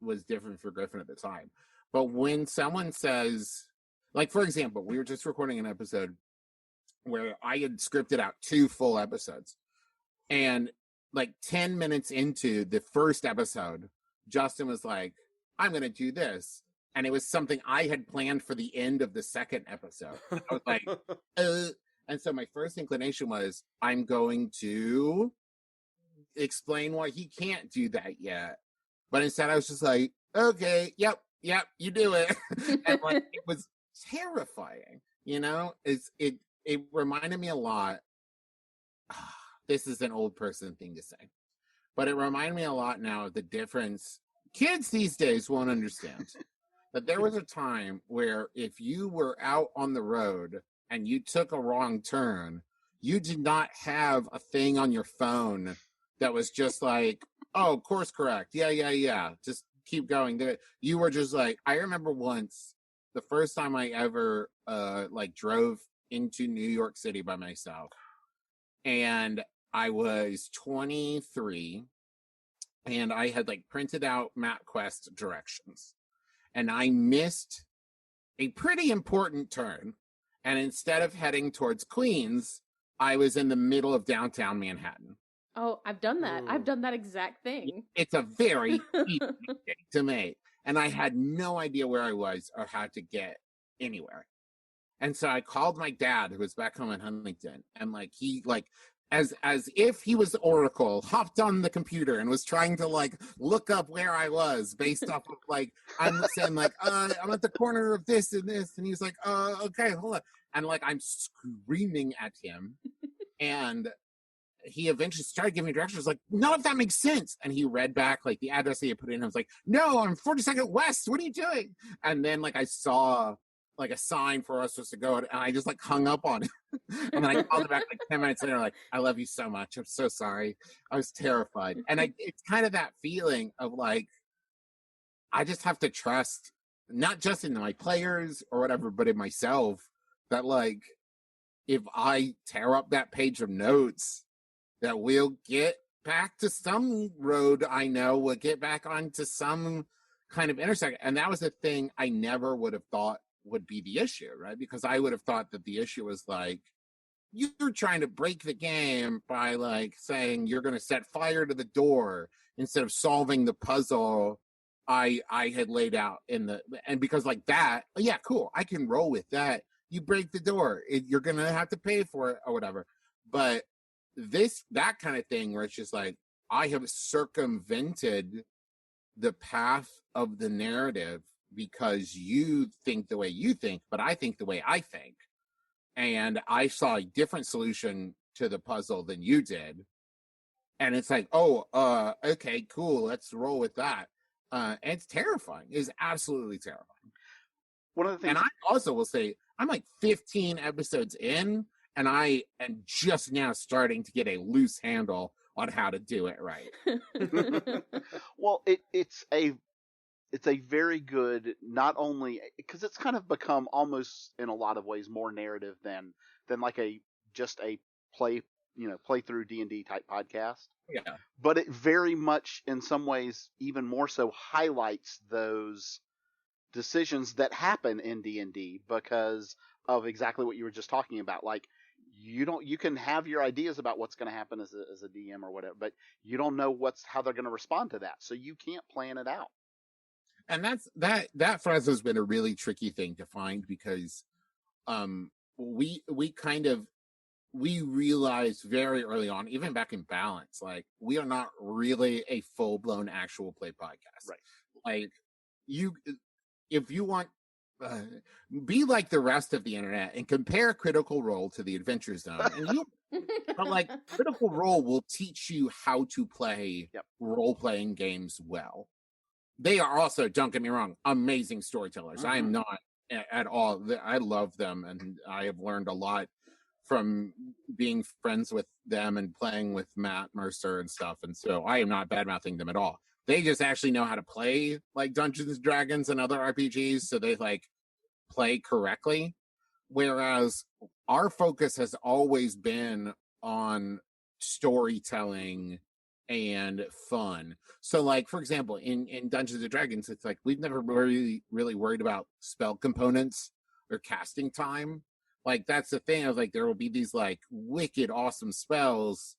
was different for Griffin at the time, but when someone says, like, for example, we were just recording an episode where I had scripted out 2 full episodes, and like 10 minutes into the first episode, Justin was like, I'm going to do this. And it was something I had planned for the end of the second episode. I was like, And so my first inclination was, I'm going to explain why he can't do that yet. But instead I was just like, okay, yep, you do it. And like, it was terrifying, you know? It reminded me a lot. This is an old person thing to say, but it reminded me a lot now of the difference. Kids these days won't understand. But there was a time where if you were out on the road and you took a wrong turn, you did not have a thing on your phone that was just like, oh, course correct. Yeah. Just keep going. You were just like, I remember once, the first time I ever like drove into New York City by myself, and I was 23, and I had like printed out MapQuest directions, and I missed a pretty important turn. And instead of heading towards Queens, I was in the middle of downtown Manhattan. Oh, I've done that. I've done that exact thing. It's a very easy mistake to make. And I had no idea where I was or how to get anywhere. And so I called my dad, who was back home in Huntington, and like he like as if he was Oracle, hopped on the computer and was trying to like look up where I was based off of like, I'm saying like, I'm at the corner of this and this. And he's like, okay, hold on. And like, I'm screaming at him. And he eventually started giving me directions like, none of that makes sense. And he read back like the address he had put in. I was like, no, I'm 42nd West. What are you doing? And then like I saw like a sign for us just to go, and I just like hung up on it. And then I called it back like 10 minutes later, like, I love you so much. I'm so sorry. I was terrified. And it's kind of that feeling of like, I just have to trust, not just in my players or whatever, but in myself, that like, if I tear up that page of notes, that we'll get back to some road I know, we'll get back onto some kind of intersection. And that was the thing I never would have thought would be the issue, right? Because I would have thought that the issue was like, you're trying to break the game by like saying you're going to set fire to the door instead of solving the puzzle I had laid out and because like that, yeah, cool, I can roll with that. You break the door, you're going to have to pay for it or whatever. But that kind of thing where it's just like, I have circumvented the path of the narrative because you think the way you think, but I think the way I think. And I saw a different solution to the puzzle than you did. And it's like, okay, cool, let's roll with that. And it's terrifying. It's absolutely terrifying. One of the things, and I also will say, I'm like 15 episodes in, and I am just now starting to get a loose handle on how to do it right. Well, it's a very good, not only because it's kind of become almost in a lot of ways more narrative than like just a play through D&D type podcast. Yeah. But it very much, in some ways, even more so highlights those decisions that happen in D&D because of exactly what you were just talking about. Like, you can have your ideas about what's going to happen as a DM or whatever, but you don't know how they're going to respond to that. So you can't plan it out. And that for us has been a really tricky thing to find because we realized very early on, even back in Balance, like we are not really a full-blown actual play podcast. Right. Like if you want, be like the rest of the internet and compare Critical Role to the Adventure Zone. And but like Critical Role will teach you how to play role-playing games well. They are also, don't get me wrong, amazing storytellers. I am not at all. I love them, and I have learned a lot from being friends with them and playing with Matt Mercer and stuff. And so I am not bad-mouthing them at all. They just actually know how to play like Dungeons and Dragons and other RPGs, so they like play correctly. Whereas our focus has always been on storytelling and fun. So like, for example, in Dungeons and Dragons, it's like we've never really worried about spell components or casting time. Like that's the thing. I was like, there will be these like wicked awesome spells,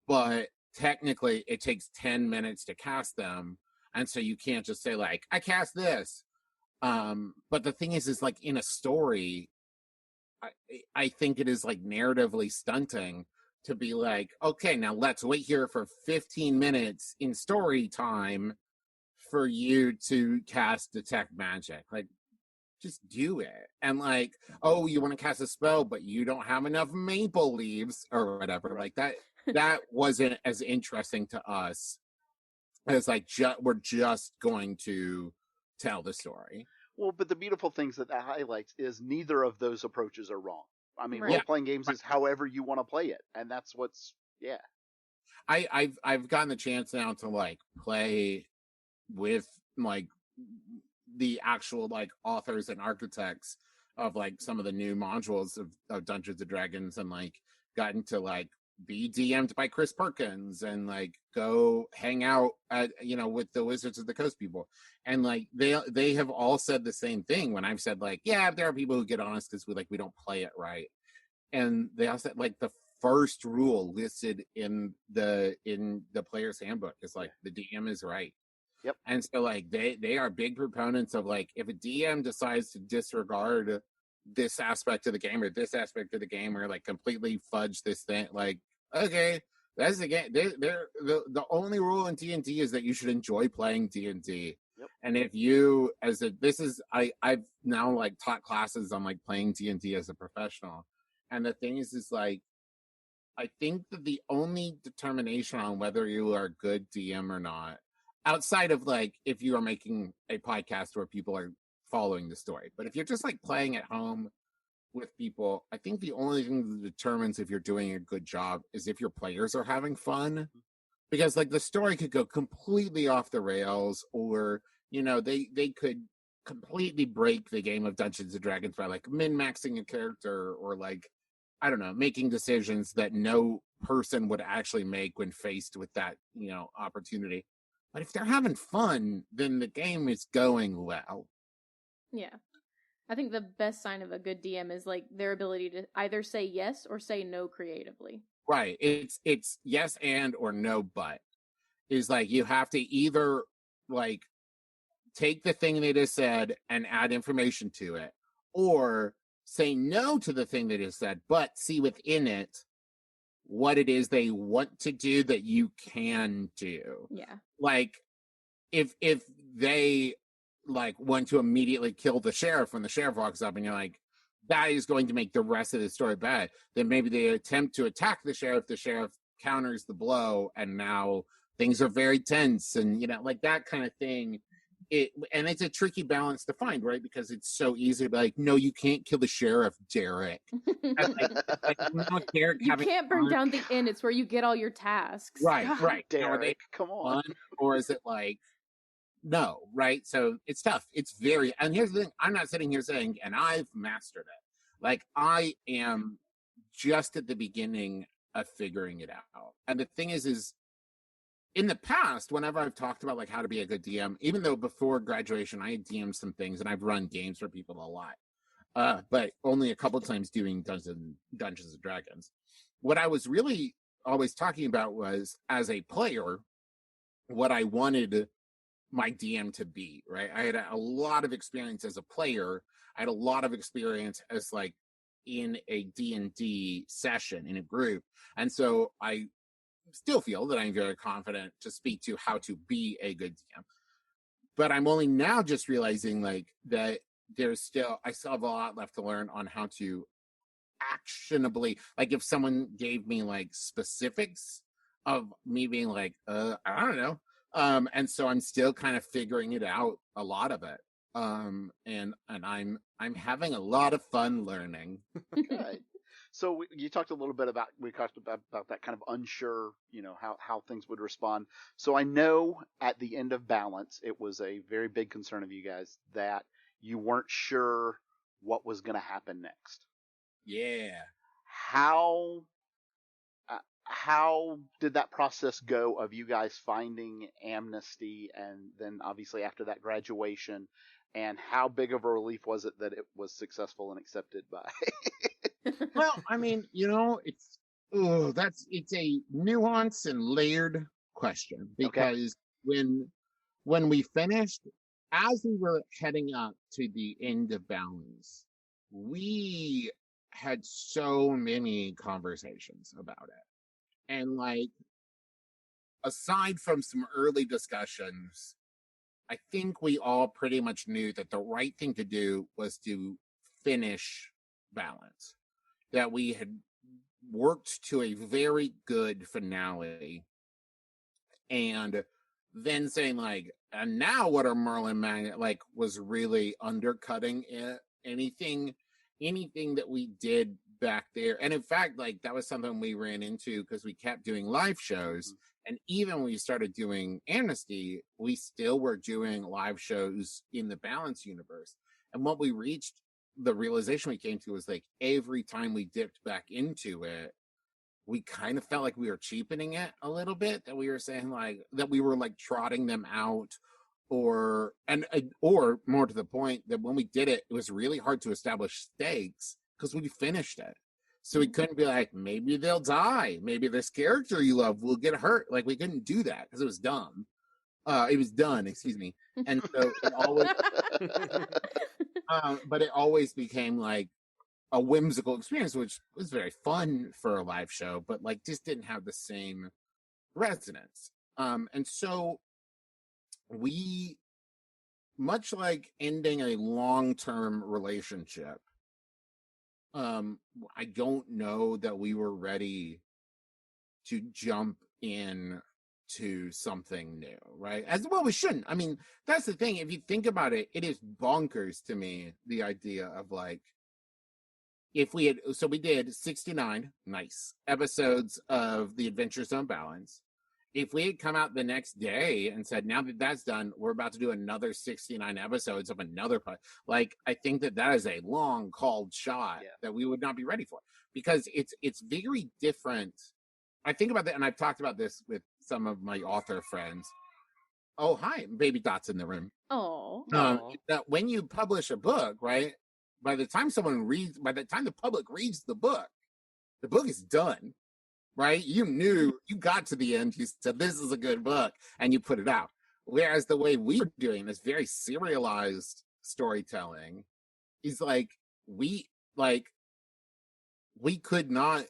but technically it takes 10 minutes to cast them. And so you can't just say like, I cast this. But the thing is like in a story, I think it is like narratively stunting to be like, okay, now let's wait here for 15 minutes in story time for you to cast Detect Magic. Like, just do it. And like, oh, you want to cast a spell, but you don't have enough maple leaves or whatever. Like that wasn't as interesting to us as like, we're just going to tell the story. Well, but the beautiful things that highlights is neither of those approaches are wrong. I mean, Right. role-playing games is however you want to play it, and that's what's I've gotten the chance now to like play with like the actual like authors and architects of like some of the new modules of Dungeons and Dragons, and like gotten to like be DM'd by Chris Perkins and like go hang out at with the Wizards of the Coast people, and like they have all said the same thing when I've said like, yeah, there are people who get on us because we don't play it right, and they all said like the first rule listed in the player's handbook is like the DM is right. Yep. And so like they are big proponents of like, if a DM decides to disregard this aspect of the game or this aspect of the game or like completely fudge this thing, like, okay, that's the game. The only rule in D&D is that you should enjoy playing D&D. Yep. And if you I've now like taught classes on like playing D&D as a professional, and the thing is like, I think that the only determination on whether you are a good DM or not, outside of like if you are making a podcast where people are following the story, but if you're just like playing at home with people, I think the only thing that determines if you're doing a good job is if your players are having fun. Because like the story could go completely off the rails, or they could completely break the game of Dungeons and Dragons by like min-maxing a character, or like, I don't know, making decisions that no person would actually make when faced with that opportunity. But if they're having fun, then the game is going well. Yeah. I think the best sign of a good DM is like their ability to either say yes or say no creatively. Right. It's yes and or no but. Is like you have to either like take the thing they just said and add information to it, or say no to the thing they just said, but see within it what it is they want to do that you can do. Yeah. Like if they like want to immediately kill the sheriff when the sheriff walks up and you're like, that is going to make the rest of the story bad, then maybe they attempt to attack the sheriff counters the blow, and now things are very tense, and like that kind of thing and it's a tricky balance to find, right? Because it's so easy to be like, no, you can't kill the sheriff, Derek. Derek you can't burn down the inn. It's where you get all your tasks. Right, God. right. Derek, come on. Or is it like, no, right? So it's tough. It's very, and here's the thing. I'm not sitting here saying, and I've mastered it. Like, I am just at the beginning of figuring it out. And the thing is in the past, whenever I've talked about like how to be a good DM, even though before graduation I had DM'd some things and I've run games for people a lot, but only a couple times doing Dungeons and Dragons. What I was really always talking about was, as a player, what I wanted my DM to be, right? I had a lot of experience as a player. I had a lot of experience as like in a D&D session in a group. And so I still feel that I'm very confident to speak to how to be a good DM. But I'm only now just realizing like that I still have a lot left to learn on how to actionably, like if someone gave me like specifics of me being like, I don't know. And so I'm still kind of figuring it out, a lot of it. And I'm having a lot of fun learning. Good. So you talked a little bit about that kind of unsure, how things would respond. So I know at the end of Balance, it was a very big concern of you guys that you weren't sure what was going to happen next. Yeah. How did that process go of you guys finding Amnesty, and then obviously after that graduation, and how big of a relief was it that it was successful and accepted by? Well, I mean, it's a nuanced and layered question, because when we finished, as we were heading up to the end of Balance, we had so many conversations about it. And like, aside from some early discussions, I think we all pretty much knew that the right thing to do was to finish Balance. That we had worked to a very good finale, and then saying like, and now what are Merlin Magnet, like, was really undercutting it, anything that we did back there. And in fact, like, that was something we ran into because we kept doing live shows. And even when we started doing Amnesty, we still were doing live shows in the Balance universe. And what we reached, the realization we came to, was like, every time we dipped back into it, we kind of felt like we were cheapening it a little bit, that we were saying like, that we were like trotting them out, or more to the point, that when we did it, it was really hard to establish stakes because we finished it. So we couldn't be like, maybe they'll die. Maybe this character you love will get hurt. Like, we couldn't do that because it was dumb. It was done, excuse me. And so it always, but it always became like a whimsical experience, which was very fun for a live show, but like just didn't have the same resonance. And so we, much like ending a long-term relationship, I don't know that we were ready to jump in to something new, right? As well, we shouldn't. I mean, that's the thing. If you think about it, it is bonkers to me, the idea of like, if we had, so we did 69 nice episodes of the Adventure Zone Balance. If we had come out the next day and said, now that that's done, we're about to do another 69 episodes of another part, like, I think that is a long called shot that we would not be ready for, because it's very different. I think about that, and I've talked about this with some of my author friends. Oh, hi, baby Dot's in the room. Oh. That when you publish a book, right, by the time the public reads the book is done. Right? You got to the end, you said, this is a good book, and you put it out. Whereas the way we were doing this very serialized storytelling is like, we could not,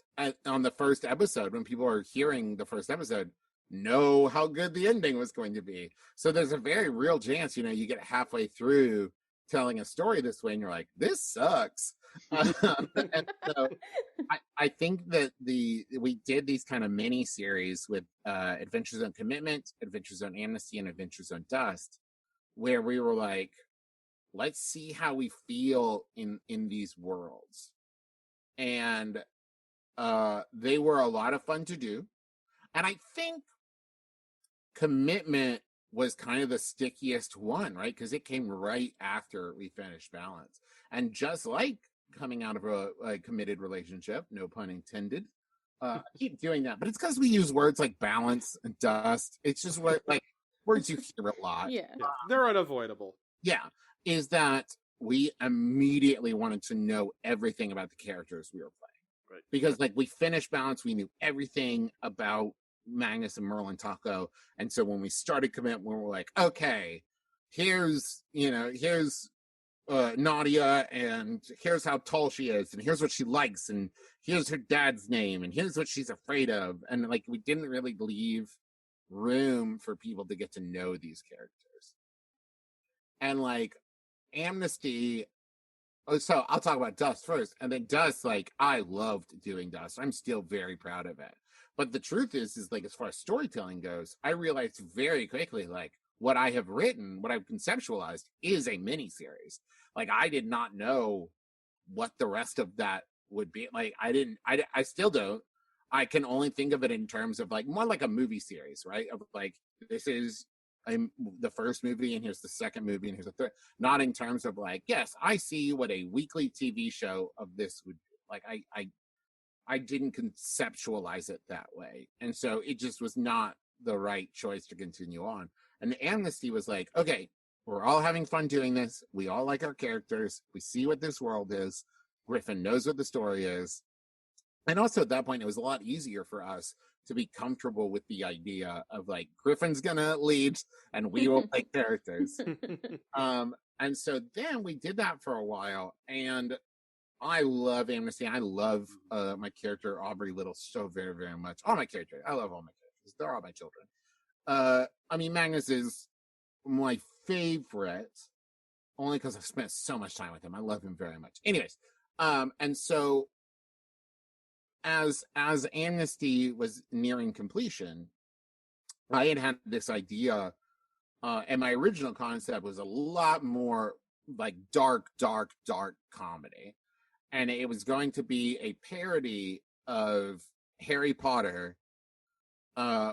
on the first episode, when people are hearing the first episode, know how good the ending was going to be. So there's a very real chance, you get halfway through telling a story this way and you're like, this sucks. And so I think that we did these kind of mini series with Adventure Zone Commitment, Adventure Zone Amnesty, and Adventure Zone Dust, where we were like, let's see how we feel in these worlds. And they were a lot of fun to do. And I think Commitment was kind of the stickiest one, right? Because it came right after we finished Balance. And just like coming out of a committed relationship, no pun intended, I keep doing that. But it's because we use words like balance and dust. It's just like words you hear a lot. Yeah. They're unavoidable. Yeah. Is that we immediately wanted to know everything about the characters we were playing. Right. Because like we finished Balance, we knew everything about Magnus and Merlin Taco. And so when we started Commitment, we were like, okay, here's Nadia, and here's how tall she is, and here's what she likes, and here's her dad's name, and here's what she's afraid of. And like we didn't really leave room for people to get to know these characters. And like Amnesty, so I'll talk about Dust first, and then Dust, like I loved doing Dust. I'm still very proud of it. But the truth is like as far as storytelling goes, I realized very quickly like what I have written, what I've conceptualized is a miniseries. Like I did not know what the rest of that would be. Like I still don't. I can only think of it in terms of like more like a movie series, right? Of like, this is the first movie and here's the second movie and here's the third. Not in terms of like, yes, I see what a weekly TV show of this would be. Like I didn't conceptualize it that way. And so it just was not the right choice to continue on. And the Amnesty was like, okay, we're all having fun doing this. We all like our characters. We see what this world is. Griffin knows what the story is. And also at that point, it was a lot easier for us to be comfortable with the idea of like, Griffin's going to lead and we will play characters. And so then we did that for a while. And I love Amnesty. I love my character, Aubrey Little, so very, very much. All my characters. I love all my characters. They're all my children. I mean, Magnus is my favorite, only because I've spent so much time with him. I love him very much. Anyways, and so as Amnesty was nearing completion, I had this idea, and my original concept was a lot more like dark comedy. And it was going to be a parody of Harry Potter,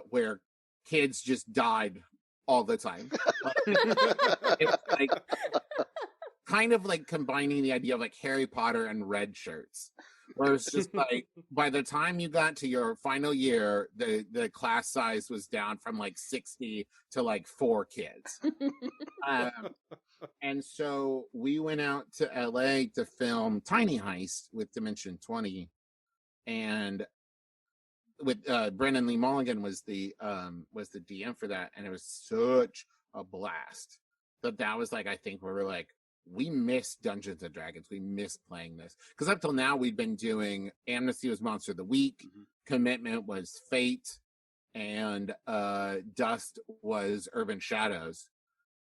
where kids just died all the time. It was like kind of like combining the idea of like Harry Potter and red shirts. Where it's just like by the time you got to your final year, the class size was down from like 60 to like 4 kids. And so we went out to LA to film Tiny Heist with Dimension 20, and with Brendan Lee Mulligan was the DM for that, and it was such a blast. But that was like, I think we were like, we miss Dungeons and Dragons. We miss playing this. Because up till now we'd been doing Amnesty was Monster of the Week, Commitment was Fate, and Dust was Urban Shadows.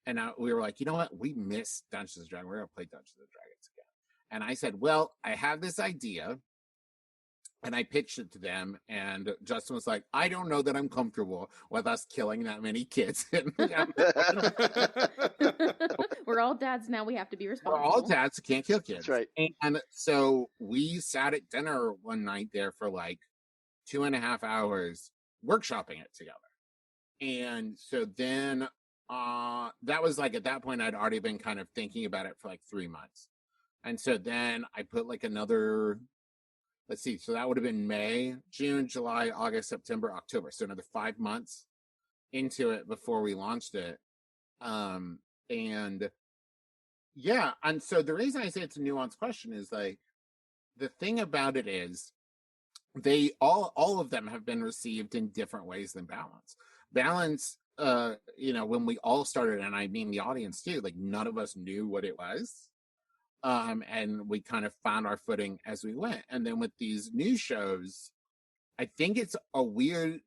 And we were like, you know what? We miss Dungeons and Dragons. We're going to play Dungeons and Dragons again. And I said, well, I have this idea. And I pitched it to them. And Justin was like, I don't know that I'm comfortable with us killing that many kids. We're all dads now. We have to be responsible. We're all dads who can't kill kids. That's right. And so we sat at dinner one night there for like 2.5 hours workshopping it together. And so then that was like, at that point, I'd already been kind of thinking about it for like 3 months. And so then I put like another, let's see, so that would have been May, June, July, August, September, October. So another 5 months into it before we launched it. And yeah, and so the reason I say it's a nuanced question is like, the thing about it is they all of them have been received in different ways than Balance. Balance, when we all started, and I mean the audience too, like none of us knew what it was. And we kind of found our footing as we went. And then with these new shows, I think it's a weird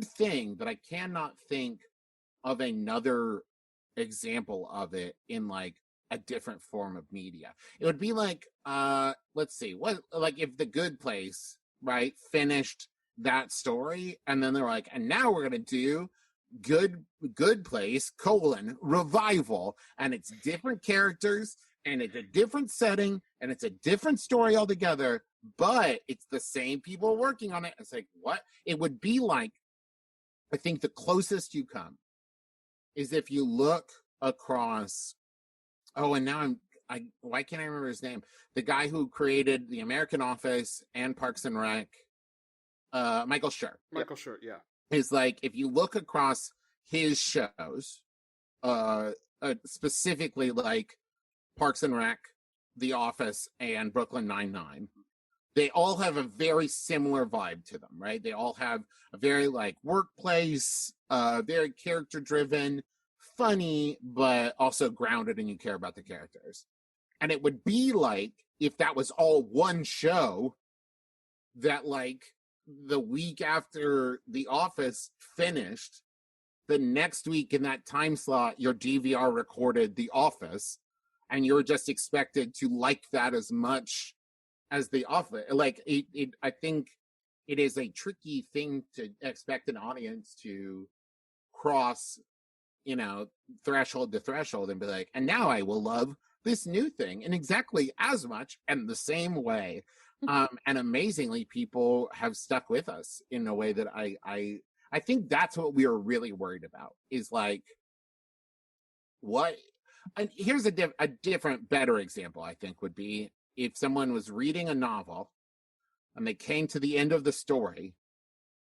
thing that I cannot think of another example of it in like a different form of media. It would be like, let's see, what, like if The Good Place, right, finished that story, and then they're like, and now we're going to do good place, revival, and it's different characters, and it's a different setting, and it's a different story altogether, but it's the same people working on it. It's like, what? It would be like, I think the closest you come is if you look across, and now why can't I remember his name? The guy who created The American Office and Parks and Rec, Michael Schur. Michael Schur, yeah. Is like, if you look across his shows, specifically like Parks and Rec, The Office, and Brooklyn Nine-Nine, they all have a very similar vibe to them, right? They all have a very like workplace, very character-driven, funny, but also grounded and you care about the characters. And it would be like if that was all one show, that like the week after The Office finished, the next week in that time slot, your DVR recorded The Office, and you're just expected to like that as much as The Office. Like, I think it is a tricky thing to expect an audience to cross, threshold to threshold and be like, and now I will love this new thing in exactly as much and the same way. And amazingly, people have stuck with us in a way that I think that's what we were really worried about, is like, what? And here's a different, better example, I think, would be if someone was reading a novel and they came to the end of the story,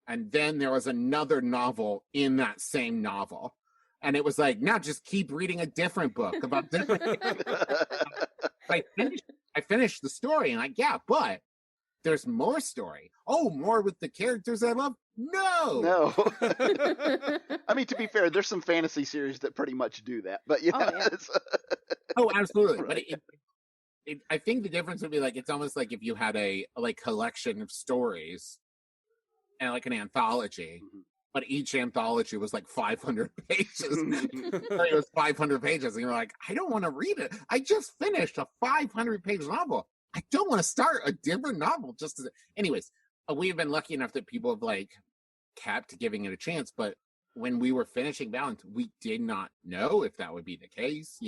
and then there was another novel in that same novel. And it was like, now just keep reading a different book about different. I finished the story, and yeah, but there's more story. Oh, more with the characters I love? No. I mean, to be fair, there's some fantasy series that pretty much do that, but yeah. Oh, absolutely. Right. But I think the difference would be like, it's almost like if you had a collection of stories and like an anthology, but each anthology was like 500 pages. It was 500 pages, and you're like, I don't want to read it. I just finished a 500-page novel. I don't want to start a different novel just as. Anyways, we've been lucky enough that people have like kept giving it a chance, but when we were finishing Balance, we did not know if that would be the case.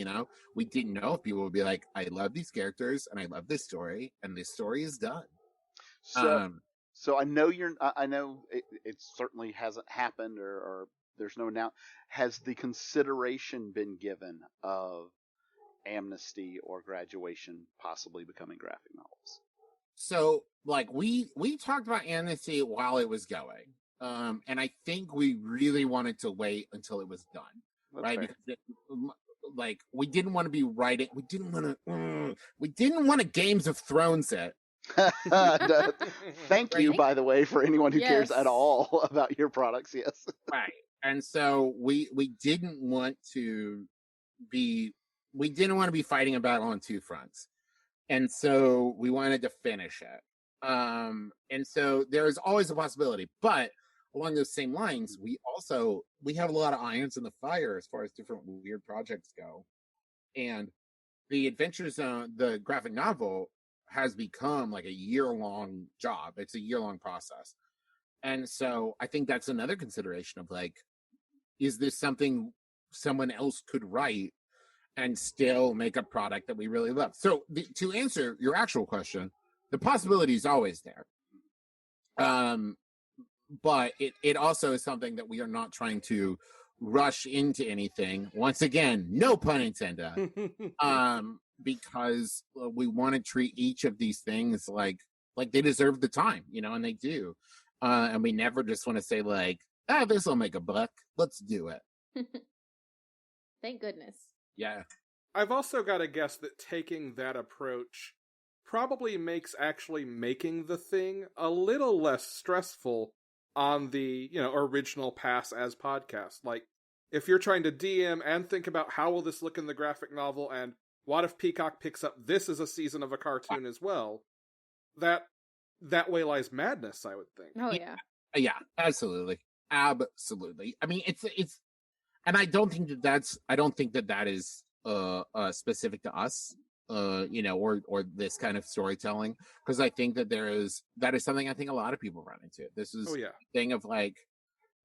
We didn't know if people would be like, I love these characters and I love this story, and this story is done. So I know I know it certainly hasn't happened, or there's no doubt. Has the consideration been given of amnesty or graduation possibly becoming graphic novels? So, like, we talked about amnesty while it was going. And I think we really wanted to wait until it was done. That's right? fair. Because we didn't want to be writing. We didn't want to Games of Thrones it. Thank you, by the way, for anyone who cares Yes. at all about your products. Yes. Right. And so we didn't want to be fighting a battle on two fronts. And so we wanted to finish it. And so there's always a possibility, but along those same lines, we have a lot of irons in the fire as far as different weird projects go. And the Adventure Zone, the graphic novel, has become like a year-long job. It's a year-long process. And so I think that's another consideration of like, is this something someone else could write and still make a product that we really love? So to answer your actual question, the possibility is always there. But it also is something that we are not trying to rush into anything. Once again, no pun intended. Because we want to treat each of these things like they deserve the time, and they do. And we never just want to say like, this will make a buck. Let's do it. Thank goodness. Yeah. I've also got to guess that taking that approach probably makes actually making the thing a little less stressful on the, original pass as podcast. Like, if you're trying to DM and think about how will this look in the graphic novel, and what if Peacock picks up this as a season of a cartoon as well, that way lies madness, I would think. Oh yeah. Yeah, absolutely. Absolutely. I mean, it's and I don't think that is specific to us, or this kind of storytelling, because I think that that is something I think a lot of people run into. This is a thing of like,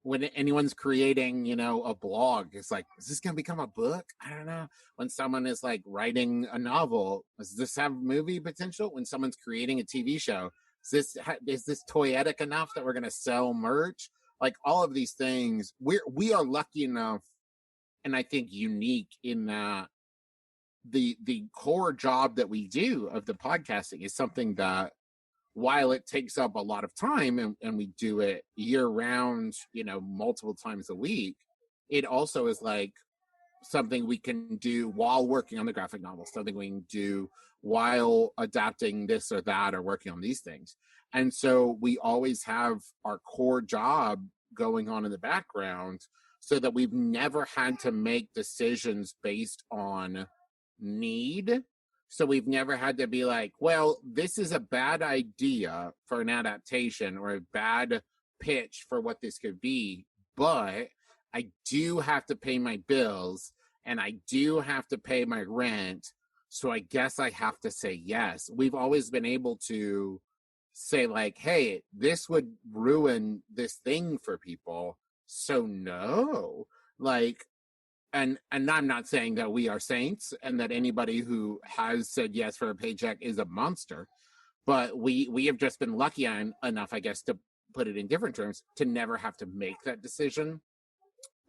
when anyone's creating, a blog, it's like, is this going to become a book? I don't know. When someone is like writing a novel, does this have movie potential? When someone's creating a TV show, is this toyetic enough that we're going to sell merch? Like all of these things, we are lucky enough, and I think unique in that the core job that we do of the podcasting is something that, while it takes up a lot of time and we do it year round, multiple times a week, it also is like something we can do while working on the graphic novel, something we can do while adapting this or that or working on these things. And so we always have our core job going on in the background so that we've never had to make decisions based on need. So we've never had to be like, well, this is a bad idea for an adaptation or a bad pitch for what this could be, but I do have to pay my bills and I do have to pay my rent. So I guess I have to say yes. We've always been able to say like, hey, this would ruin this thing for people. So no, like, and I'm not saying that we are saints and that anybody who has said yes for a paycheck is a monster, but we have just been lucky enough, I guess, to put it in different terms, to never have to make that decision.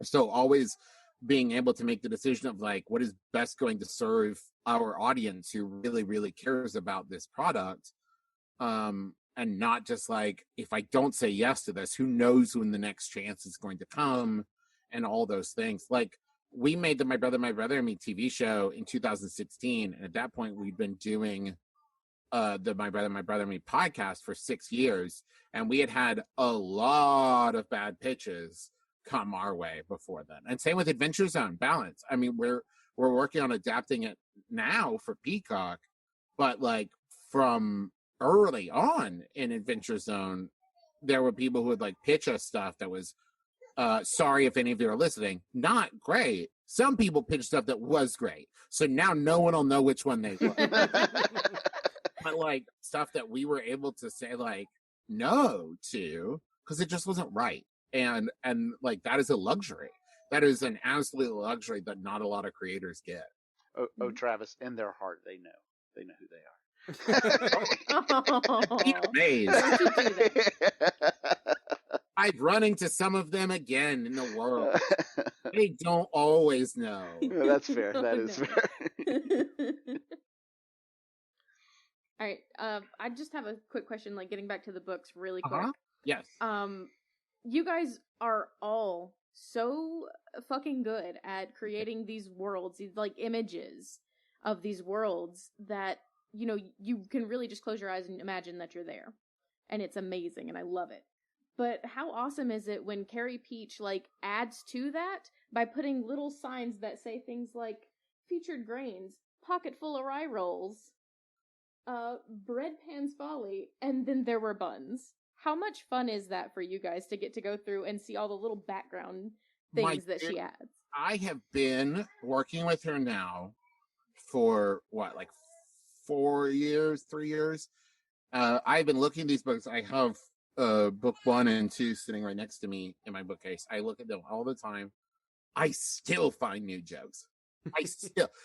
So always being able to make the decision of like, what is best going to serve our audience who really, really cares about this product. And not just like, if I don't say yes to this, who knows when the next chance is going to come and all those things. Like, we made the My Brother and Me TV show in 2016. And at that point, we'd been doing the My Brother and Me podcast for 6 years. And we had a lot of bad pitches come our way before then. And same with Adventure Zone Balance. I mean, we're working on adapting it now for Peacock. But like from early on in Adventure Zone, there were people who would like pitch us stuff that was, sorry if any of you are listening, not great. Some people pitched stuff that was great. So now no one will know which one they were. But like stuff that we were able to say like no to because it just wasn't right. And like that is a luxury. That is an absolute luxury that not a lot of creators get. Oh, Travis, in their heart, they know who they are. I'm running to some of them again in the world. They don't always know. Yeah, that's fair. That is fair. All right. I just have a quick question, like getting back to the books really quick. Yes. You guys are all so fucking good at creating these worlds, these like images of these worlds that, you can really just close your eyes and imagine that you're there. And it's amazing and I love it. But how awesome is it when Carey Pietsch like adds to that by putting little signs that say things like featured grains, pocket full of rye rolls, bread pans folly, and then there were buns. How much fun is that for you guys to get to go through and see all the little background things that she adds? I have been working with her now for like 3 years. I've been looking at these books. I have book 1 and 2 sitting right next to me in my bookcase. I look at them all the time. I still find new jokes.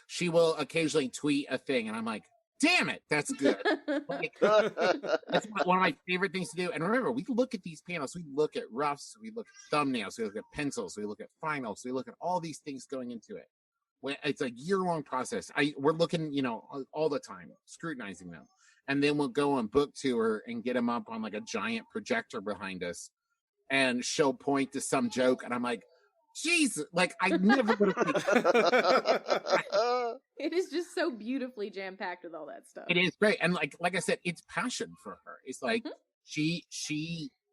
She will occasionally tweet a thing and I'm like, damn it, that's good. Like, that's one of my favorite things to do. And remember, we look at these panels, we look at roughs, we look at thumbnails, we look at pencils, we look at finals, we look at all these things going into it. It's a year-long process. We're looking, all the time, scrutinizing them. And then we'll go on book tour and get them up on like a giant projector behind us. And she'll point to some joke. And I'm like, Jesus, like I never would have. It is just so beautifully jam-packed with all that stuff. It is great. And like I said, it's passion for her. It's like she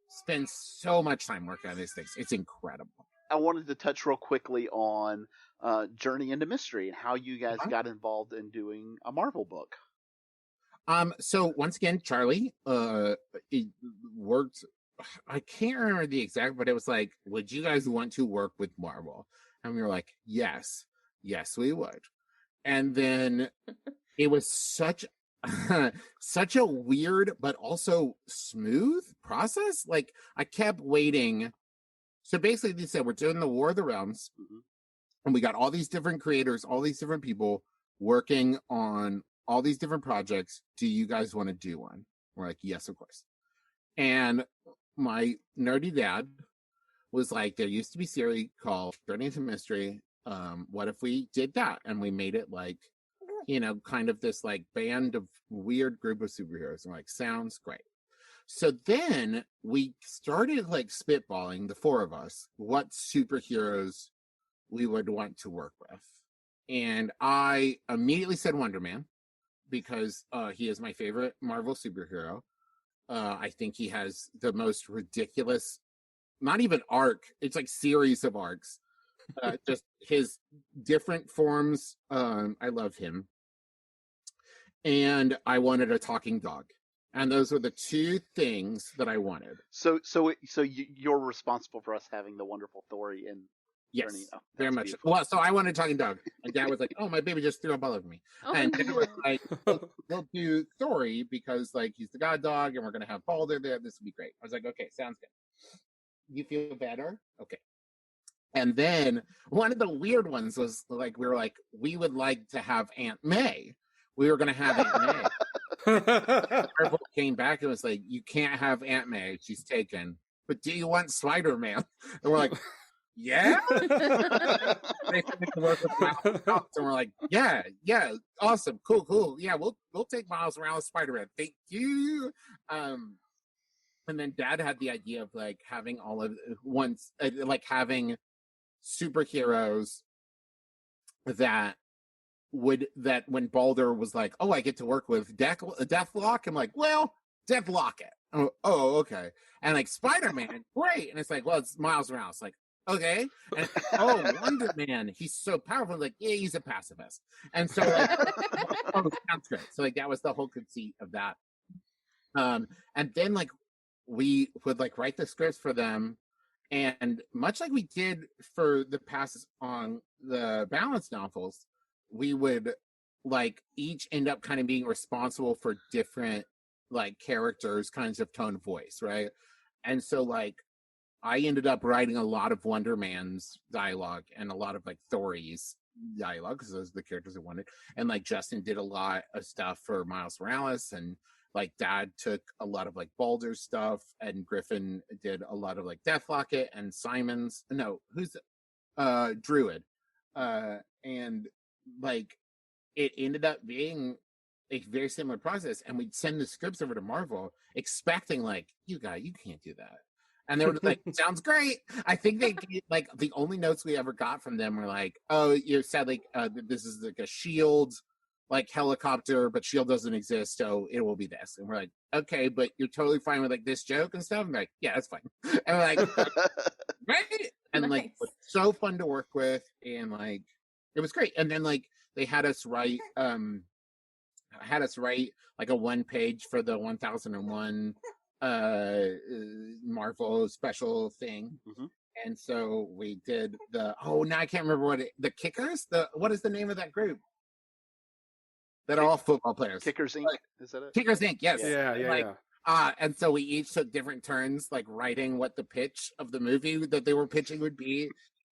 spends so much time working on these things. It's incredible. I wanted to touch real quickly on Journey into Mystery and how you guys got involved in doing a Marvel book. So once again, Charlie, it worked. I can't remember the exact, but it was like, would you guys want to work with Marvel? And we were like, yes, we would. And then it was such a weird, but also smooth process. Like I kept waiting So basically, they said we're doing the War of the Realms, and we got all these different creators, all these different people working on all these different projects. Do you guys want to do one? We're like, yes, of course. And my nerdy dad was like, there used to be a series called Journey into Mystery. What if we did that? And we made it like, kind of this like band of weird group of superheroes. And we're like, sounds great. So then we started like spitballing, the four of us, what superheroes we would want to work with. And I immediately said Wonder Man because he is my favorite Marvel superhero. I think he has the most ridiculous, not even arc, it's like series of arcs. Just his different forms. I love him. And I wanted a talking dog. And those were the two things that I wanted. So you're responsible for us having the wonderful Thor in. Yes, Oh, very much. Beautiful. Well, so I wanted a talking dog. And Dad was like, oh, my baby just threw up all over me. And Dad was like, we'll do Thory because like he's the god dog and we're going to have Balder there. This would be great. I was like, okay, sounds good. You feel better? Okay. And then one of the weird ones was like, we would like to have Aunt May. We were going to have Aunt May. Marvel came back and was like, you can't have Aunt May. She's taken. But do you want Spider-Man? And we're like, yeah. They said to work with Miles Morales, and we're like, yeah, awesome, cool. Yeah, we'll take Miles Morales Spider-Man. Thank you. And then Dad had the idea of like having all of like having superheroes that when Balder was like, oh, I get to work with Deathlock. I'm like, well, Deathlock it. Oh, okay. And like Spider-Man, great. And it's like, well, it's Miles Morales. Like, okay. And Wonder Man, he's so powerful. Like, yeah, he's a pacifist. And so like, oh, sounds great. So like that was the whole conceit of that. And then like we would like write the scripts for them, and much like we did for the passes on the Balance novels, we would like each end up kind of being responsible for different like characters, kinds of tone of voice, right? And so like I ended up writing a lot of Wonder Man's dialogue and a lot of like Thory's dialogue because those are the characters I wanted. And like Justin did a lot of stuff for Miles Morales, and like Dad took a lot of like Balder's stuff, and Griffin did a lot of like Deathlocket and Simon's. No, who's Druid. And like it ended up being a very similar process, and we'd send the scripts over to Marvel expecting like, you can't do that. And they were like, sounds great. I think they like the only notes we ever got from them were like, oh, you said like this is like a shield like helicopter, but shield doesn't exist, so it will be this. And we're like, okay, but you're totally fine with like this joke and stuff. I'm like, yeah, that's fine. And we're like, right? And Nice. like it was so fun to work with, and like it was great. And then like they had us write like a one page for the 1001 Marvel special thing. And so we did now I can't remember the Kickers, what is the name of that group that are all football players? Kickers Inc. Like, is that it? Kickers Inc. Yes. Yeah. And so we each took different turns like writing what the pitch of the movie that they were pitching would be.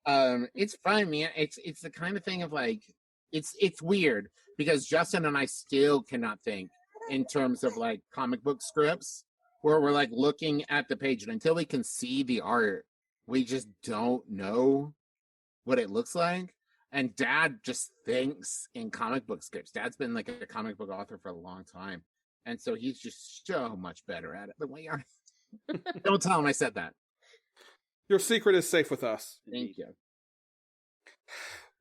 It's fun, man. It's the kind of thing of like it's weird because Justin and I still cannot think in terms of like comic book scripts where we're like looking at the page, and until we can see the art, we just don't know what it looks like. And Dad just thinks in comic book scripts. Dad's been like a comic book author for a long time, and so he's just so much better at it than we are. Don't tell him I said that. Your secret is safe with us. Thank you.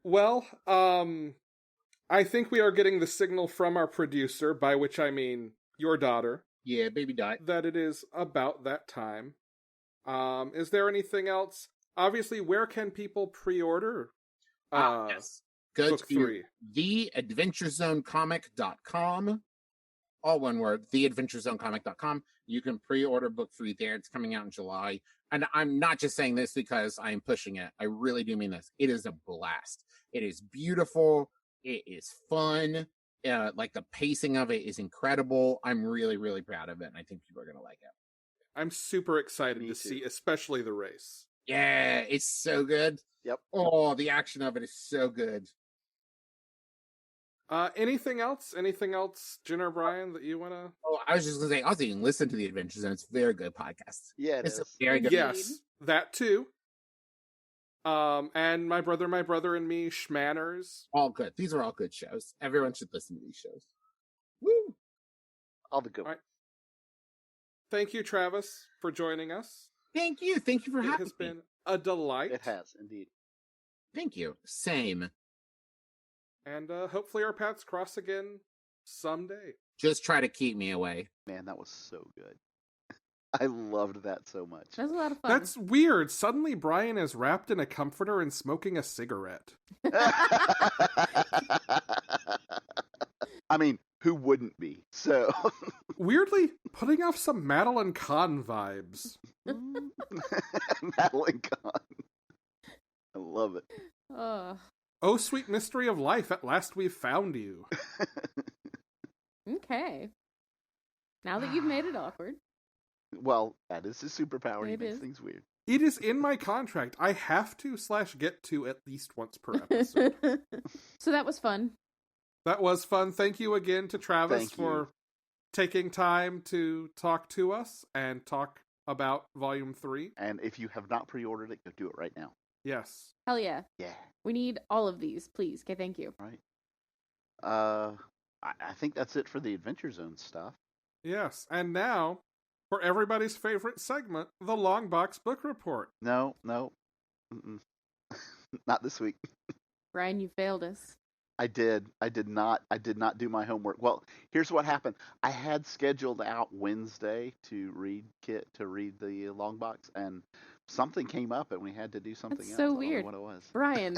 Well, I think we are getting the signal from our producer, by which I mean your daughter. Yeah, baby died. That it is about that time. Is there anything else? Obviously, where can people pre-order Yes. Go book to 3? theadventurezonecomic.com. All one word, theadventurezonecomic.com. You can pre-order book 3 there. It's coming out in July. And I'm not just saying this because I'm pushing it. I really do mean this. It is a blast. It is beautiful. It is fun. Like the pacing of it is incredible. I'm really, really proud of it. And I think people are going to like it. I'm super excited Me to too. see, especially the race. Yeah, it's so good. Yep. Oh, the action of it is so good. Anything else? Anything else, Jen or Brian, that you want to? Oh, I was just gonna say, also you can listen to the Adventure Zone. It's a very good podcast. Yeah, It's a is. very good. Yes, that too. And my brother, and me, Schmanners. All good. These are all good shows. Everyone should listen to these shows. Woo! All the good All right. Thank you, Travis, for joining us. Thank you. Thank you for It having has me. been a delight. It has, indeed. Thank you. Same. And hopefully our paths cross again someday. Just try to keep me away. Man, that was so good. I loved that so much. That was a lot of fun. That's weird. Suddenly Brian is wrapped in a comforter and smoking a cigarette. I mean, who wouldn't be? So Weirdly, putting off some Madeline Kahn vibes. Madeline Kahn. I love it. Oh, sweet mystery of life, at last we've found you. Okay. Now that you've made it awkward. Well, that is his superpower. He It makes is. things weird. It is in my contract. I have to / get to at least once per episode. So that was fun. That was fun. Thank you again to Travis Thank for you. taking time to talk to us and talk about Volume 3. And if you have not pre-ordered it, go do it right now. Yes. Hell yeah. Yeah. We need all of these, please. Okay, thank you. Right. I think that's it for the Adventure Zone stuff. Yes. And now, for everybody's favorite segment, the Longbox Book Report. No. Mm-mm. Not this week. Brian, you failed us. I did not do my homework. Well, here's what happened. I had scheduled out Wednesday to read the long box, and something came up and we had to do something That's else. so I don't know weird. what it was. Brian.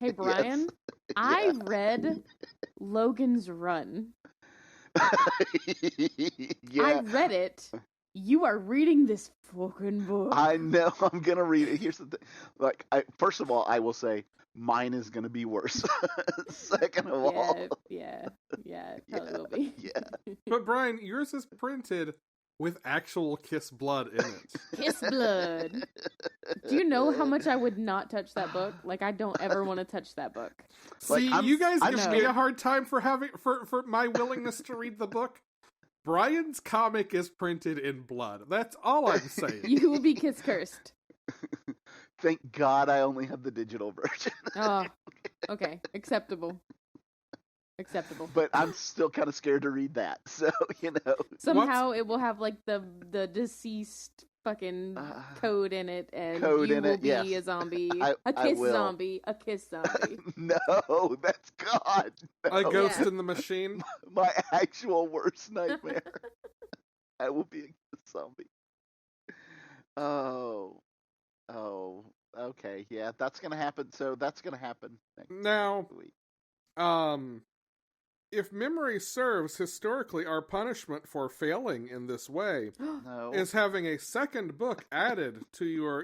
Hey, Brian. Yes. I Yeah. read Logan's Run. Yeah. I read it. You are reading this fucking book. I know I'm gonna read it. Here's the thing. Like, first of all, I will say mine is gonna be worse. Second of all, Yeah, it probably will be. yeah. But Brian, yours is printed with actual Kiss blood in it. Kiss blood. Do you know how much I would not touch that book? Like, I don't ever want to touch that book. Like, See, I'm- you guys I'm give me a hard time for for my willingness to read the book. Brian's comic is printed in blood. That's all I'm saying. You will be kiss cursed. Thank God I only have the digital version. Oh, okay. Acceptable. But I'm still kind of scared to read that. So, Somehow it will have, like, the deceased fucking code in it, and Code you in will it, be yes. a zombie. I A kiss will. zombie. A kiss zombie. No, that's God. A No. ghost Yeah. in the machine. My actual worst nightmare. I will be a zombie. Oh, okay, yeah, that's gonna happen. So that's gonna happen next Now, week. if memory serves, historically, our punishment for failing in this way No, is having a second book added to your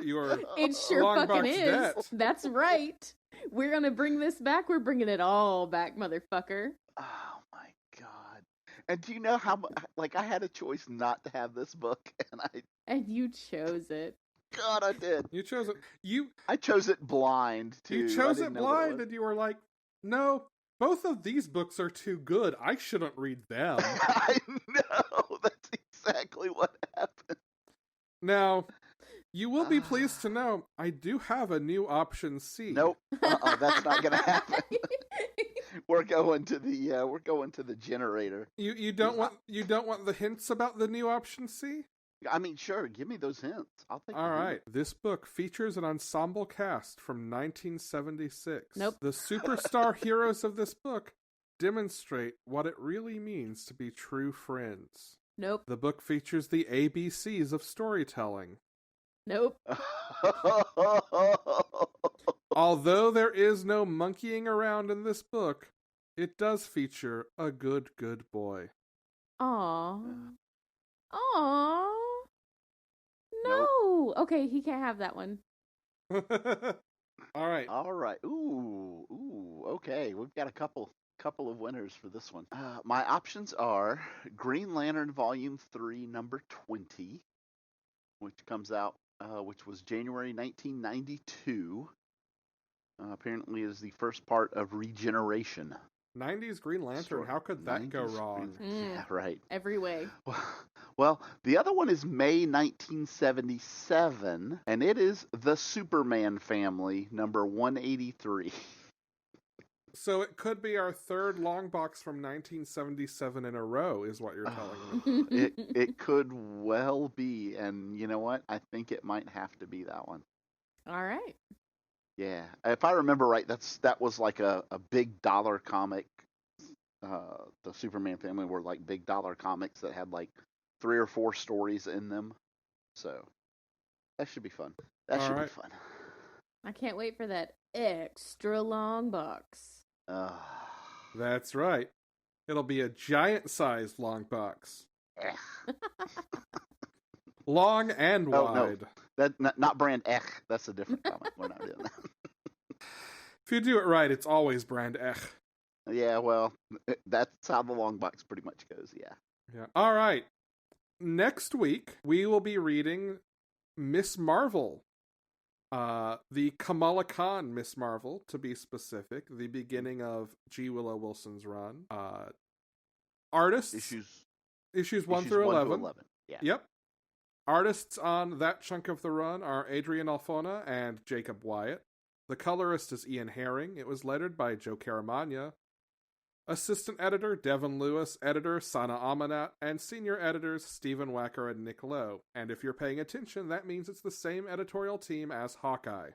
It sure Long fucking box is. debt. That's right. We're gonna bring this back. We're bringing it all back, motherfucker. oh my God. And do you know how like I had a choice not to have this book, and And you chose it. God, I did. You chose it. I chose it blind too. You I chose didn't it know what blind, was. and you were like, "No, both of these books are too good. I shouldn't read them." I know. That's exactly what happened. Now, you will be pleased to know I do have a new option C. Nope. That's not gonna happen. We're going to the generator. You don't want the hints about the new option C? I mean, sure. Give me those hints. I'll take. All the hint. right. This book features an ensemble cast from 1976. Nope. The superstar heroes of this book demonstrate what it really means to be true friends. Nope. The book features the ABCs of storytelling. Nope. Although there is no monkeying around in this book, it does feature a good boy. Aw. Aw. No. Okay, he can't have that one. All right. All right. Ooh. Okay, we've got a couple of winners for this one. My options are Green Lantern Volume 3, number 20, which comes out which was January 1992. Apparently is the first part of Regeneration. 90s Green Lantern. How could that go 90s wrong? Yeah, right. Every way. Well, the other one is May 1977, and it is The Superman Family, number 183. So it could be our third Longbox from 1977 in a row, is what you're telling me. It could well be, and you know what? I think it might have to be that one. All right. Yeah, if I remember right, that was like a big dollar comic. The Superman Family were like big dollar comics that had like 3 or 4 stories in them. So that should be fun. That should be fun. I can't wait for that extra long box. That's right. It'll be a giant-sized Longbox. Long and wide. No. That not brand Ech. That's a different comic. We're not doing that. If you do it right, it's always brand Ech. Yeah, well, that's how the long box pretty much goes, yeah. All right. Next week, we will be reading Miss Marvel. The Kamala Khan Miss Marvel, to be specific. The beginning of G. Willow Wilson's run. Artists. Issues 1 through 11. Yeah. Yep. Artists on that chunk of the run are Adrian Alfona and Jacob Wyatt. The colorist is Ian Herring. It was lettered by Joe Caramagna. Assistant editor Devin Lewis, editor Sana Amanat, and senior editors Stephen Wacker and Nick Lowe. And if you're paying attention, that means it's the same editorial team as Hawkeye.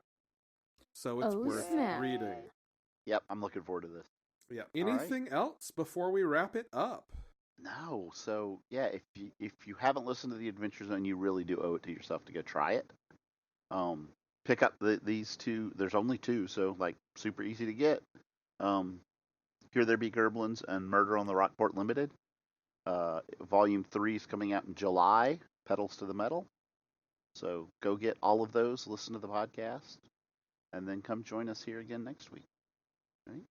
So it's worth reading. Yep, I'm looking forward to this. Yeah. Anything else before we wrap it up? No. So yeah, if you haven't listened to the Adventure Zone, you really do owe it to yourself to go try it. Pick up these 2. There's only 2, so like super easy to get. Here There Be Gerblins and Murder on the Rockport Limited. Volume 3 is coming out in July. Pedals to the Metal. So go get all of those. Listen to the podcast, and then come join us here again next week. Right?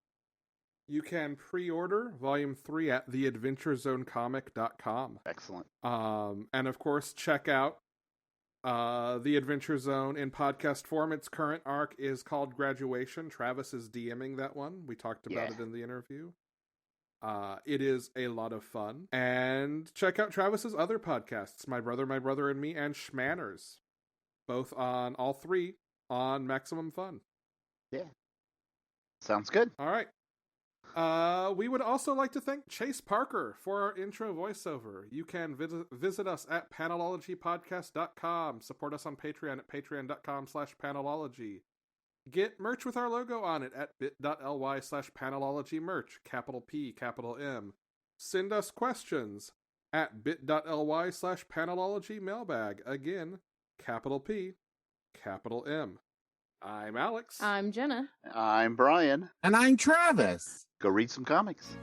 You can pre-order Volume 3 at theadventurezonecomic.com. Excellent. And of course, check out The Adventure Zone in podcast form. Its current arc is called Graduation. Travis is DMing that one. We talked about it in the interview. It is a lot of fun. And check out Travis's other podcasts, My Brother and Me, and Schmanners. Both on, all 3 on Maximum Fun. Yeah. Sounds good. All right. We would also like to thank Chase Parker for our intro voiceover. You can visit us at panelologypodcast.com. Support us on Patreon at patreon.com/panelology. Get merch with our logo on it at bit.ly/panelologymerch, capital P, capital M. Send us questions at bit.ly/panelologymailbag. Again, capital P, capital M. I'm Alex. I'm Jenna. I'm Brian. And I'm Travis. Go read some comics.